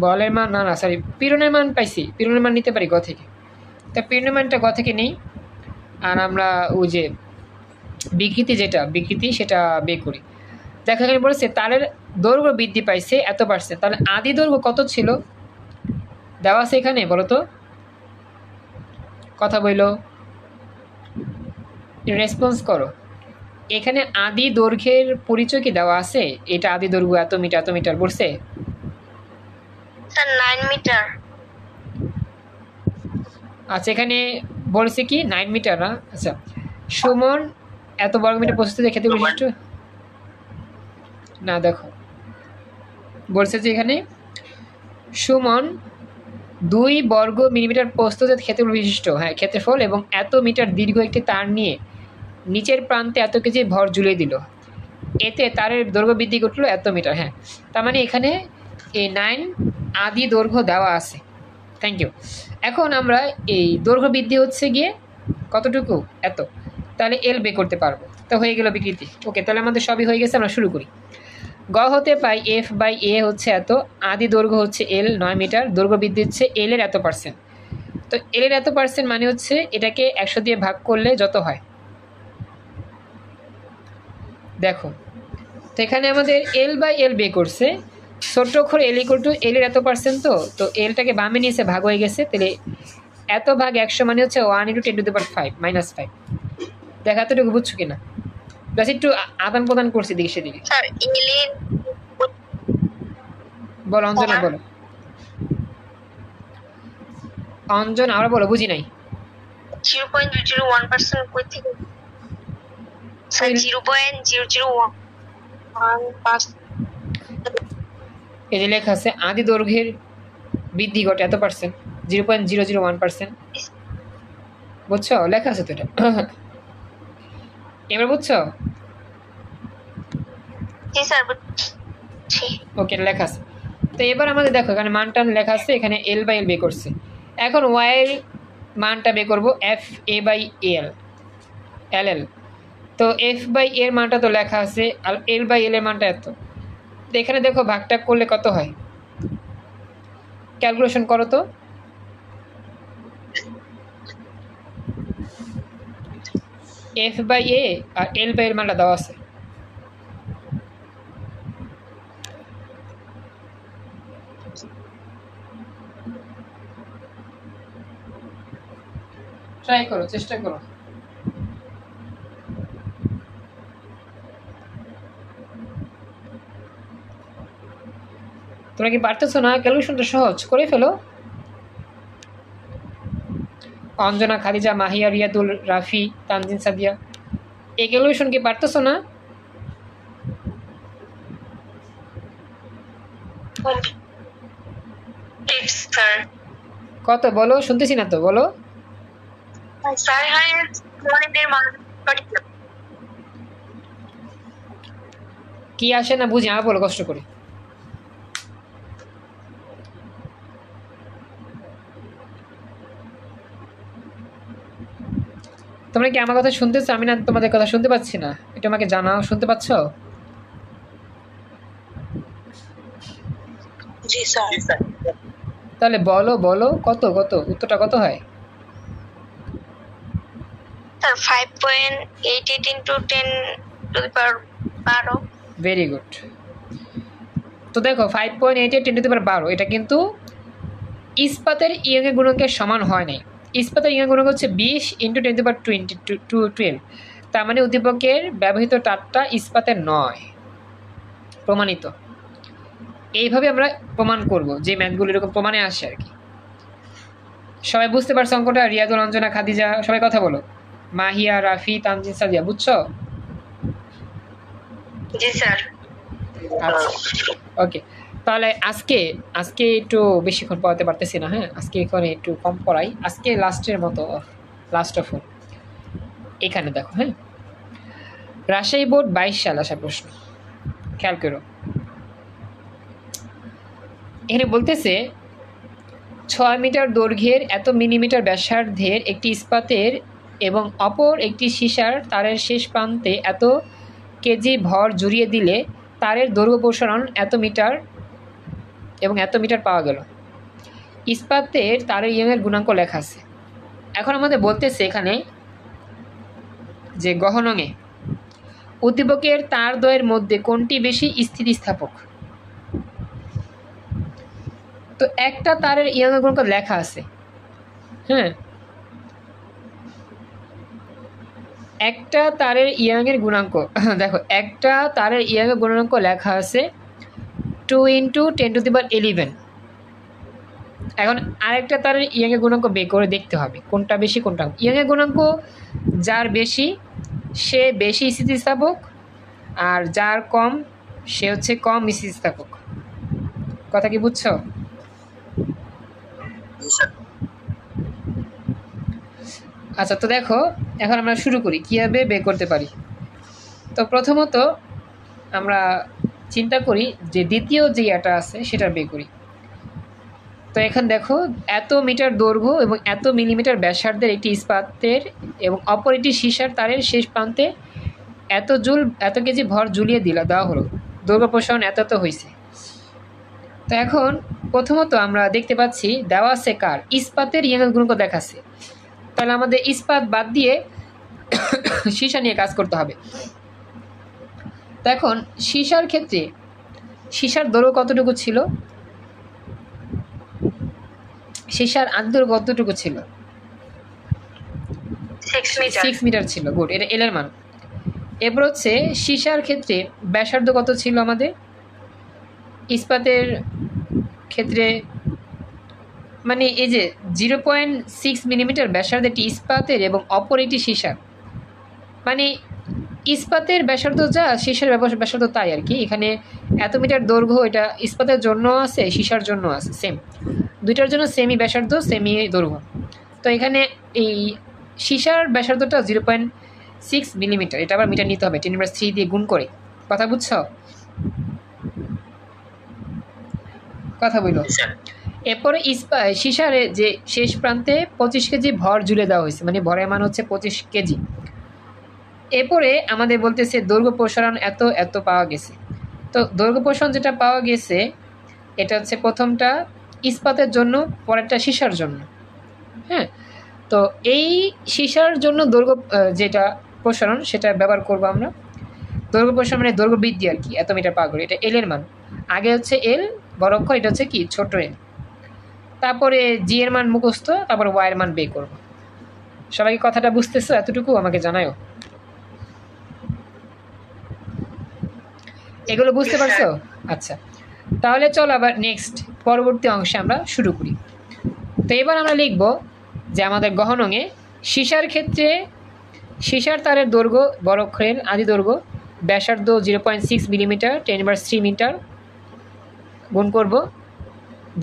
বলের মান না সরি পীড়নের মান পাইছি, পীড়নের মান নিতে পারি গ থেকে। তা পীড়নের মানটা গ থেকে নেই, আর আমরা ওই যে বিকৃতি সেটা বের করি। দেখা এখানে বলেছে তারের দৈর্ঘ্য বৃদ্ধি পাইছে এত %। তাহলে আদি দৈর্ঘ্য কত ছিল দেওয়া আছে এখানে, বলো তো, কথা বইলো, রেসপন্স করো। এখানে আদি দৈর্ঘ্যের পরিচয় কি দেওয়া আছে? এটা আদি দৈর্ঘ্য এত মিটার বলছে স্যার 9 মিটার। আচ্ছা, এখানে বলছে কি 9 মিটার না? আচ্ছা, সুমন এত বর্গ মিটার প্রস্তুত ক্ষেত্রে বিশিষ্ট না, দেখো বলছে যে এখানে সুমন 2 বর্গ মিলিমিটার প্রস্তুতের ক্ষেত্রফল বিশিষ্ট, হ্যাঁ ক্ষেত্রফল, এবং এত মিটার দীর্ঘ একটি তার নিয়ে নিচের প্রান্তে এত কেজি ভর ঝুলিয়ে দিল। এতে তারের দৈর্ঘ্য বৃদ্ধি ঘটলো এত মিটার। হ্যাঁ, তার মানে এখানে এই 9 আদি দৈর্ঘ্য দেওয়া আছে। Thank you. এখন আমরা এই দৈর্ঘ্য বৃদ্ধি হচ্ছে গিয়ে কতটুকু, এত। তাহলে এল বের করতে পারবো, তো হয়ে গেল বিকৃতি। ওকে, তাহলে আমাদের সবই হয়ে গেছে, আমরা শুরু করি। গ হতে পাই এফ বাই এ হচ্ছে এত, আদি দৈর্ঘ্য হচ্ছে এল 9 মিটার, দৈর্ঘ্য বৃদ্ধি হচ্ছে এল এর এত %। তো এল এর এত % মানে হচ্ছে এটাকে 100 দিয়ে ভাগ করলে যত হয়, দেখো। তো এখানে আমাদের এল বাই এল বের করছে, ছোট্ট অক্ষর এল ইকুয়াল টু এল এর এত %, তো এলটাকে বামে নিয়েছে, ভাগ হয়ে গেছে, তাহলে এত ভাগ 100 মানে হচ্ছে 1 × 10⁵ -5। দেখা এতটুকু বুঝছো কিনা? ব্যাস একটু আদান প্রদান করছি দিকে সেদিকে। স্যার এল এর বলো অঞ্জনা, বলো অঞ্জন, আমরা বলো, বুঝি নাই। 0.001% কই থেকে? স্যার 0.0015 এই যে লেখা আছে আদি দৈর্ঘ্যের বৃদ্ধি ঘটে এত %, 0.001%। বুঝছো? লেখা আছে তো এটা। এবার বুঝছো? জি স্যার বুঝছি। ওকে, এটা লেখা আছে। তো এবার আমাদের দেখো এখানে মানটা লেখা আছে, এখানে L/L বের করছে। এখন y এর মানটা বের করবো FA/LL। তো F/A এর মানটা তো লেখা আছে, আর L/L এর মানটা এত। তো এখানে দেখো ভাগটা করলে কত হয়, ক্যালকুলেশন করো তো। F/A আর L/L মানটা দেওয়া আছে। ট্রাই করো, চেষ্টা করো। তোমরা কি পারতেছো না? ক্যালকুলেশনটা সহজ, করে ফেলো। অঞ্জনা, খাদিজা, মাহিয়া, রিয়াদুল, রাফি, তানজিন, সাদিয়া, এই ক্যালকুলেশন কি পারতেছো না? স্যার কত বলো, শুনতেছি না তো, বলো। স্যার হ্যাঁ গণিতের মান পাঠিয়ে কি আসে না বুঝি, আমার বলো কষ্ট করে। তোমরা কি আমার কথা শুনতেছো? আমি না তোমাদের কথা শুনতে পাচ্ছি না, এটা আমাকে জানাও, শুনতে পাচ্ছ? জি স্যার। তাহলে বলো বলো, কত কত উত্তরটা কত হয়? Sir 5.88 into 10⁻12। Very good. তো দেখো 5.88 × 10⁻12 এটা কিন্তু ইস্পাতের ইয়ং গুণকের সমান হয় নাই। ইস্পাতের ইয়ং গুণক হচ্ছে 20 × 10⁻12। তার মানে উদ্দীপকের ব্যবহৃত তারটা ইস্পাতের নয়, প্রমাণিত। এইভাবে আমরা প্রমাণ করব, যে ম্যাথগুলো এরকম প্রমাণে আসে আর কি। সবাই বুঝতে পারছো অঙ্কটা? রিয়াদুল, অঞ্জনা, খাদিজা, সবাই কথা বলো। মাহিয়া, রাফি, তানজিন, সাদিয়া, বুঝছো? জি স্যার। আচ্ছা, ওকে। তাহলে আজকে একটু বেশিক্ষণ পড়াতে পারতেছি না, হ্যাঁ, আজকে এখানে একটু কম পড়াই। আজকে লাস্টের মতো, লাস্ট অফ অল। এখানে দেখো, হ্যাঁ, রাজশাহী বোর্ড 22 সাল আসা প্রশ্ন, খেয়াল করো। এখানে বলতেছে 6 মিটার দৈর্ঘ্যের এত মিলিমিটার ব্যাসার্ধের একটি ইস্পাতের এবং অপর একটি সীসার তারের শেষ প্রান্তে এত কেজি ভর জুড়িয়ে দিলে তারের দৈর্ঘ্য প্রসারণ এত মিটার এবং এত মিটার পাওয়া গেল। ইস্পাতের তারের ইয়ংয়ের গুণাঙ্ক লেখা আছে। এখন আমাদের বলতেছে এখানে যে গহনঙে উদ্দীপকের তারদ্বয়ের মধ্যে কোনটি বেশি স্থিতিস্থাপক। তো একটা তারের ইয়ংয়ের গুণাঙ্ক লেখা আছে, হ্যাঁ, একটা তারের ইয়ংয়ের গুণাঙ্ক দেখো, একটা তারের ইয়ংয়ের গুণাঙ্ক লেখা আছে 2 × 10⁻11। এখন আরেকটা তারের ইয়ংয়ের গুণাঙ্ক বের করে দেখতে হবে কোনটা বেশি কোনটা কম। ইয়ংয়ের গুণাঙ্ক যার বেশি সে বেশি স্থিতিস্থাপক, আর যার কম সে হচ্ছে কম স্থিতিস্থাপক। কথা কি বুঝছো? আচ্ছা, তো দেখো এখন আমরা শুরু করি কীভাবে বের করতে পারি। তো প্রথমত আমরা চিন্তা করি যে দ্বিতীয় যে এটা আছে সেটা বের করি। তো এখন দেখো এত মিটার দৈর্ঘ্য এবং এত মিলিমিটার ব্যাসার্ধের একটি ইস্পাতের এবং অপর একটি সীসার তারের শেষ প্রান্তে এত কেজি ভর ঝুলিয়ে দেওয়া হলো, দৈর্ঘ্য প্রসারণ এত এত হয়েছে। তো এখন প্রথমত আমরা দেখতে পাচ্ছি দেওয়া আছে কার, ইস্পাতের ইয়ংয়ের গুণাঙ্ক দেখাচ্ছে। তাহলে আমাদের ইস্পাত বাদ দিয়ে সীসা নিয়ে কাজ করতে হবে। তো এখন সীসার ক্ষেত্রে সীসার দৈর্ঘ্য কতটুকু ছিল, সীসার আন্তর কতটুকু ছিল? 6 মিটার ছিল। গুড, এটা এল এর মান। এরপর হচ্ছে সীসার ক্ষেত্রে ব্যাসার্ধ কত ছিল আমাদের, ইস্পাতের ক্ষেত্রে মানে এই যে 0.6 মিলিমিটার ব্যাসার্ধ একটি ইস্পাতের এবং অপর একটি সীসার, মানে ইস্পাতের ব্যাসার্ধ যা সীসার ব্যাসার্ধ তাই আর কি। এখানে এত মিটার দৈর্ঘ্য, এটা ইস্পাতের জন্য আছে, সীসার জন্য আছে, সেম, দুইটার জন্য সেমি ব্যাসার্ধ সেমি দৈর্ঘ্য। তো এখানে এই সীসার ব্যাসার্ধটা 0.6 মিলিমিটার, এটা আবার মিটার নিতে হবে 10⁻³ দিয়ে গুণ করে। কথা বুঝছো? কথা বললো। এরপরে সীসার যে শেষ প্রান্তে 25 কেজি ভর ঝুলে দেওয়া হয়েছে, মানে ভরের মান হচ্ছে 25 কেজি। এরপরে আমাদের বলতেছে দৈর্ঘ্য প্রসারণ এত এত পাওয়া গেছে। তো দৈর্ঘ্য প্রসারণ যেটা পাওয়া গেছে এটা হচ্ছে প্রথমটা ইস্পাতের জন্য, পরেরটা সীসার জন্য। হ্যাঁ, তো এই সীসার জন্য দৈর্ঘ্য যেটা প্রসারণ সেটা ব্যবহার করব আমরা। দৈর্ঘ্য প্রসারণ মানে দৈর্ঘ্য বৃদ্ধি আর কি, এত মিটার পার করে। এটা এল এর মান, আগে হচ্ছে এল বড় অক্ষর, এটা হচ্ছে কি ছোট এল। তারপরে জি এর মান মুখস্থ, তারপরে ওয়াই এর মান বের করব। সবাইকে কথাটা বুঝতেছো? এতটুকু আমাকে জানাও। এগুলো বুঝতে পারছো? আচ্ছা, তাহলে চলো আবার নেক্সট পরবর্তী অংশে আমরা শুরু করি। তো এবার আমরা লিখব যে আমাদের গহনঙে সীসার ক্ষেত্রে সীসার তারের দৈর্ঘ্য বড় অক্ষরের আদি দৈর্ঘ্য ব্যাসার্ধ 0.6 মিলিমিটার 10⁻³ মিটার গুণ করব,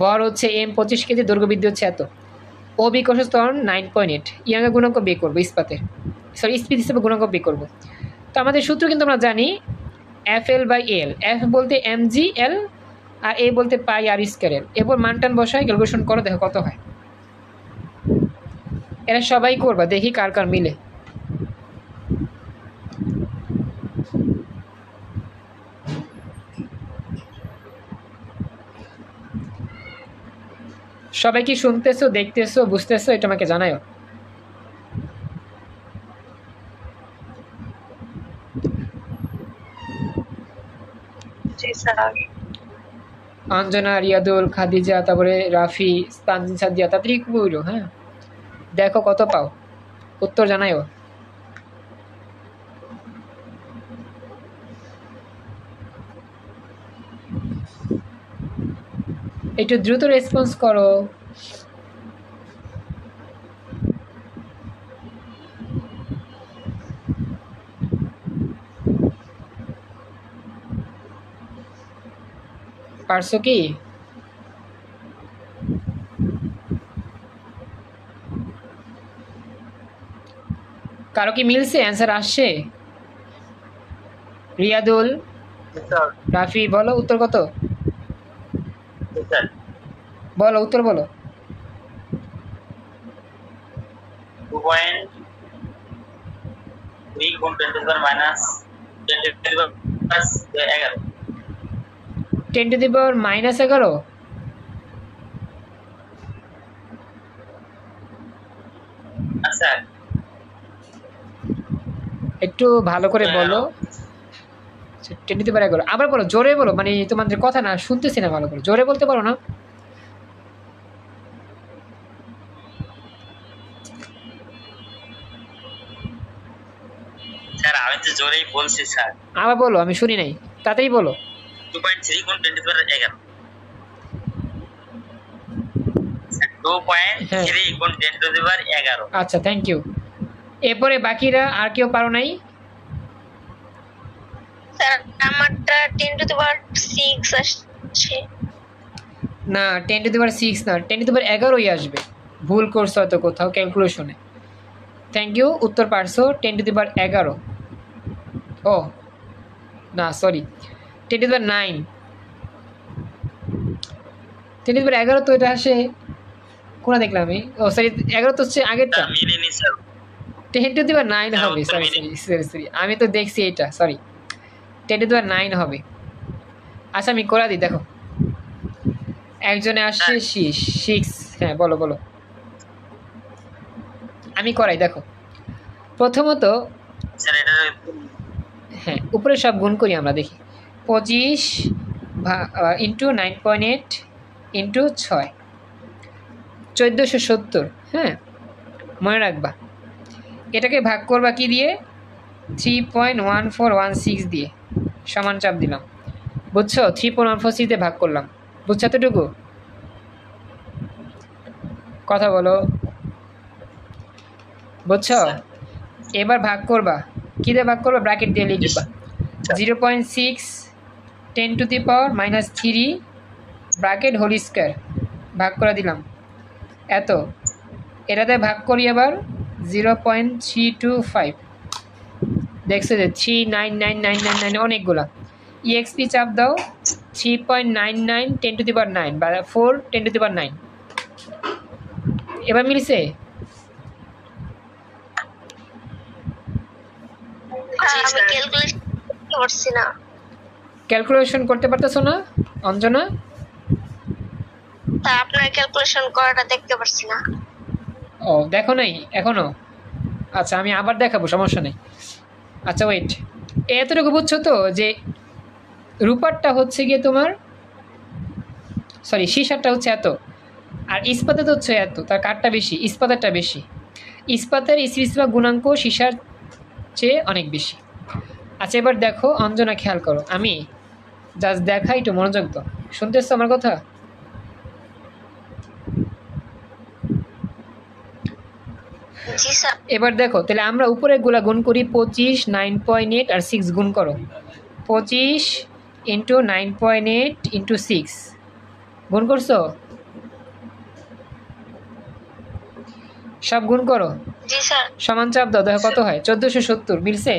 ভর হচ্ছে এম 25 কেজি, দৈর্ঘ্য বৃদ্ধি হচ্ছে এত, ও বিকর্ষণ ত্বরণ 9.8, ইয়াঙ্গা গুণাঙ্ক বের করবো ইস্পাতের, সরি স্পিড হিসেবে গুণাঙ্ক বের করবো। তো আমাদের সূত্র কিন্তু আমরা জানি FL/L, এফ বলতে mg/L আর এ বলতে পাই r²L। এরপর মানটান বসায় ক্যালকুলেশন করো, দেখো কত হয়। এরা সবাই করবা, দেখি কার কার মিলে। সবাই কি শুনতেছো, দেখতেছো, বুঝতেছো? এটা আমাকে জানাও। অঞ্জনা, রিয়াদুল, খাদিজা, তারপরে রাফি, তানজিন, সাদিয়া, তাড়াতাড়ি বইলো। হ্যাঁ, দেখো কত পাও, উত্তর জানাও। একটু দ্রুত রেসপন্স করো। পারছো কি? কারো কি মিলছে? অ্যান্সার আসছে? রিয়াদুল, রাফি, বলো উত্তর কত? বলো উত্তর বলো। 2.3 গুণ 10⁻11। আচ্ছা, একটু ভালো করে বলো। 10⁻11, আবার বলো, জোরে বলো, মানে তোমাদের কথা না শুনতেছি না ভালো করে, জোরে বলতে পারো না? স্যার আমি তো জোরেই বলছি স্যার। আবার বলো, আমি শুনি নাই, তাড়াতাড়ি বলো। 2.3 গুণ 10⁻11। 2.3 গুণ 10⁻11। আচ্ছা, থ্যাংক ইউ। এরপরে বাকিরা আর কেউ পারো নাই? স্যার আমারটা 10⁻6 আসছে। না, 10⁻6 না, 10⁻11ই আসবে। ভুল করছো হয়তো কোথাও ক্যালকুলেশনে। থ্যাংক ইউ, উত্তর পারছো 10⁻11। ও না, সরি, 10⁻9। 10⁻11 তো এটা আসে কোনা দেখলাম আমি। ও সরি, 11 তো হচ্ছে আগেরটা। 10⁻9 হবে। সরি সরি সরি, আমি তো দেখছি এটা, সরি, 10⁻9 হবে। আচ্ছা, আমি করা দিই, দেখো একজনে আসছে 6। হ্যাঁ বলো বলো, আমি করাই, দেখো। প্রথমত হ্যাঁ, উপরে সব গুণ করি আমরা, দেখি 25 ইন্টু 9.8 ইন্টু 6, 1470। হ্যাঁ, মনে রাখবা। এটাকে ভাগ করবা কি দিয়ে? 3.1416 দিয়ে, সমান চাপ দিলাম, বুঝছো? 3.146 দিয়ে ভাগ করলাম, বুঝছো এতটুকু? কথা বলো, বুঝছো? এবার ভাগ করবা কী দিয়ে ভাগ করবো? ব্র্যাকেট দিয়ে লিখবা 0.6 10⁻³ ব্র্যাকেট হোল স্কোয়ার ভাগ করে দিলাম এত, এটাতে ভাগ করি আবার 0.325, দেখছো যে 39999 অনেকগুলা। EXP চাপ দাও 3.99 10⁹ বা 4 10⁹। এবার মিলছে? ক্যালকুলেশন করতে পারতেছো না অঞ্জনা? তা আপনার ক্যালকুলেশন করাটা দেখতে পারছি না। ও দেখো নাই এখনো? আচ্ছা আমি আবার দেখাবো, সমস্যা নেই। আচ্ছা ওয়েট, এতটুকু বুঝছো তো যে রূপারটা হচ্ছে গিয়ে তোমার, সরি সীসারটা হচ্ছে এত, আর ইস্পাতের হচ্ছে এত, তার কাঠটা বেশি, ইস্পাতেরটা বেশি। ইস্পাতের ইসিসবা গুণাঙ্ক সীসার চেয়ে অনেক বেশি। আচ্ছা এবার দেখো অঞ্জনা, খেয়াল করো, আমি জাস্ট দেখাই একটু মনোযোগ দাও, শুনতেছো আমার কথা? এবার দেখো তাহলে আমরা উপরে গুলা গুণ করি 25, 9.8 আর 6 গুণ করো। 25 × 9.8 × 6 গুণ করছো? সব গুণ করো, সমান চাপ দাও, দেখো কত হয়। 1470 মিলছে?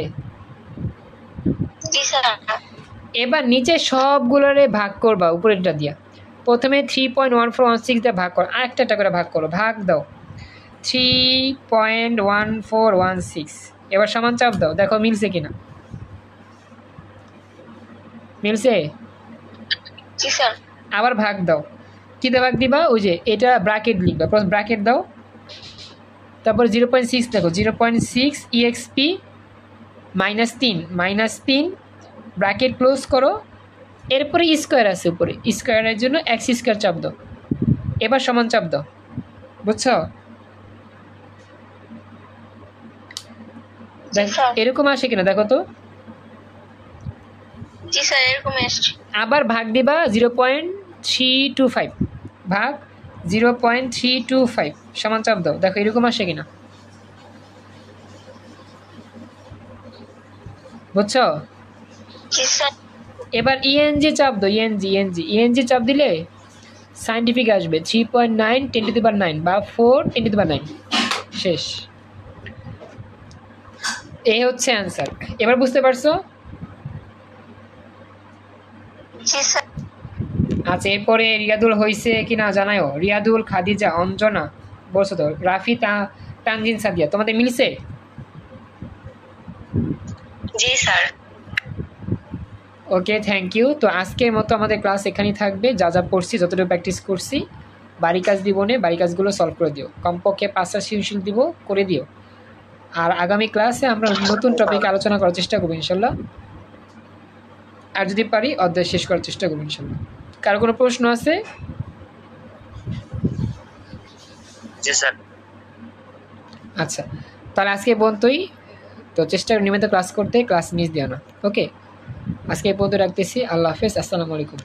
এবার নিচে সবগুলোরে ভাগ করবা উপরেরটা দিয়া। প্রথমে 3.1416 দিয়ে ভাগ করো, আরেকটা করে ভাগ করো, ভাগ দাও 3.1416। এবার সমান চাপ দাও, দেখো মিলছে কিনা। মিলছে? আবার ভাগ দাও, কি দিয়ে ভাগ দিবা? ওই যে এটা ব্র্যাকেট লিখবা, প্রথম ব্র্যাকেট দাও, তারপর 0.6 দেখো, 0.6 EXP -3 ব্র্যাকেট ক্লোজ করো, এরপরে স্কোয়ার আছে উপরে, স্কোয়ারের জন্য x² চাপ দাও, এবার সমান চাপ দাও, বুঝছো? এরকম আসে কিনা দেখো তো। আবার ভাগ দিবা 0.325, ভাগ 0.325, সমান চাপ দাও, দেখো এরকম আসে কিনা, বুঝছো? এবার ENG চাপ দাও, ENG চাপ দিলে সাইন্টিফিক আসবে 3.9 10⁹ বা 4 10⁹। শেষ, এই হচ্ছে অ্যান্সার। এবার বুঝতে পারছো? আচ্ছা এরপরে রিয়াদুল হয়েছে কিনা জানাও। রিয়াদুল, খাদিজা, অঞ্জনা বলছো তো, রাফি, তানজিন, সাদিয়া, তোমাদের মিলছে? জি স্যার। Okay, thank you. তো আজকের মতো আমাদের ক্লাস এখানেই থাকবে। যা যা পড়ছি, যতটুকু প্র্যাকটিস করছি, বাড়ি কাজ দিব না, বাড়ি কাজগুলো সলভ করে দিও, কমপক্ষে 5টা সৃজনশীল দিব, করে দিও। আর আগামী ক্লাসে আমরা নতুন টপিক আলোচনা করার চেষ্টা করবো ইনশাল্লাহ, আর যদি পারি অধ্যায় শেষ করার চেষ্টা করবো ইনশাল্লাহ। কারো কোনো প্রশ্ন আছে? জি স্যার। আচ্ছা তাহলে আজকে পর্যন্তই, তো চেষ্টা নিয়মিত ক্লাস করতে, ক্লাস মিস দিও না। ওকে, আজকে এই পর্যন্ত রাখতেছি। আল্লাহ হাফেজ, আসসালামু আলাইকুম।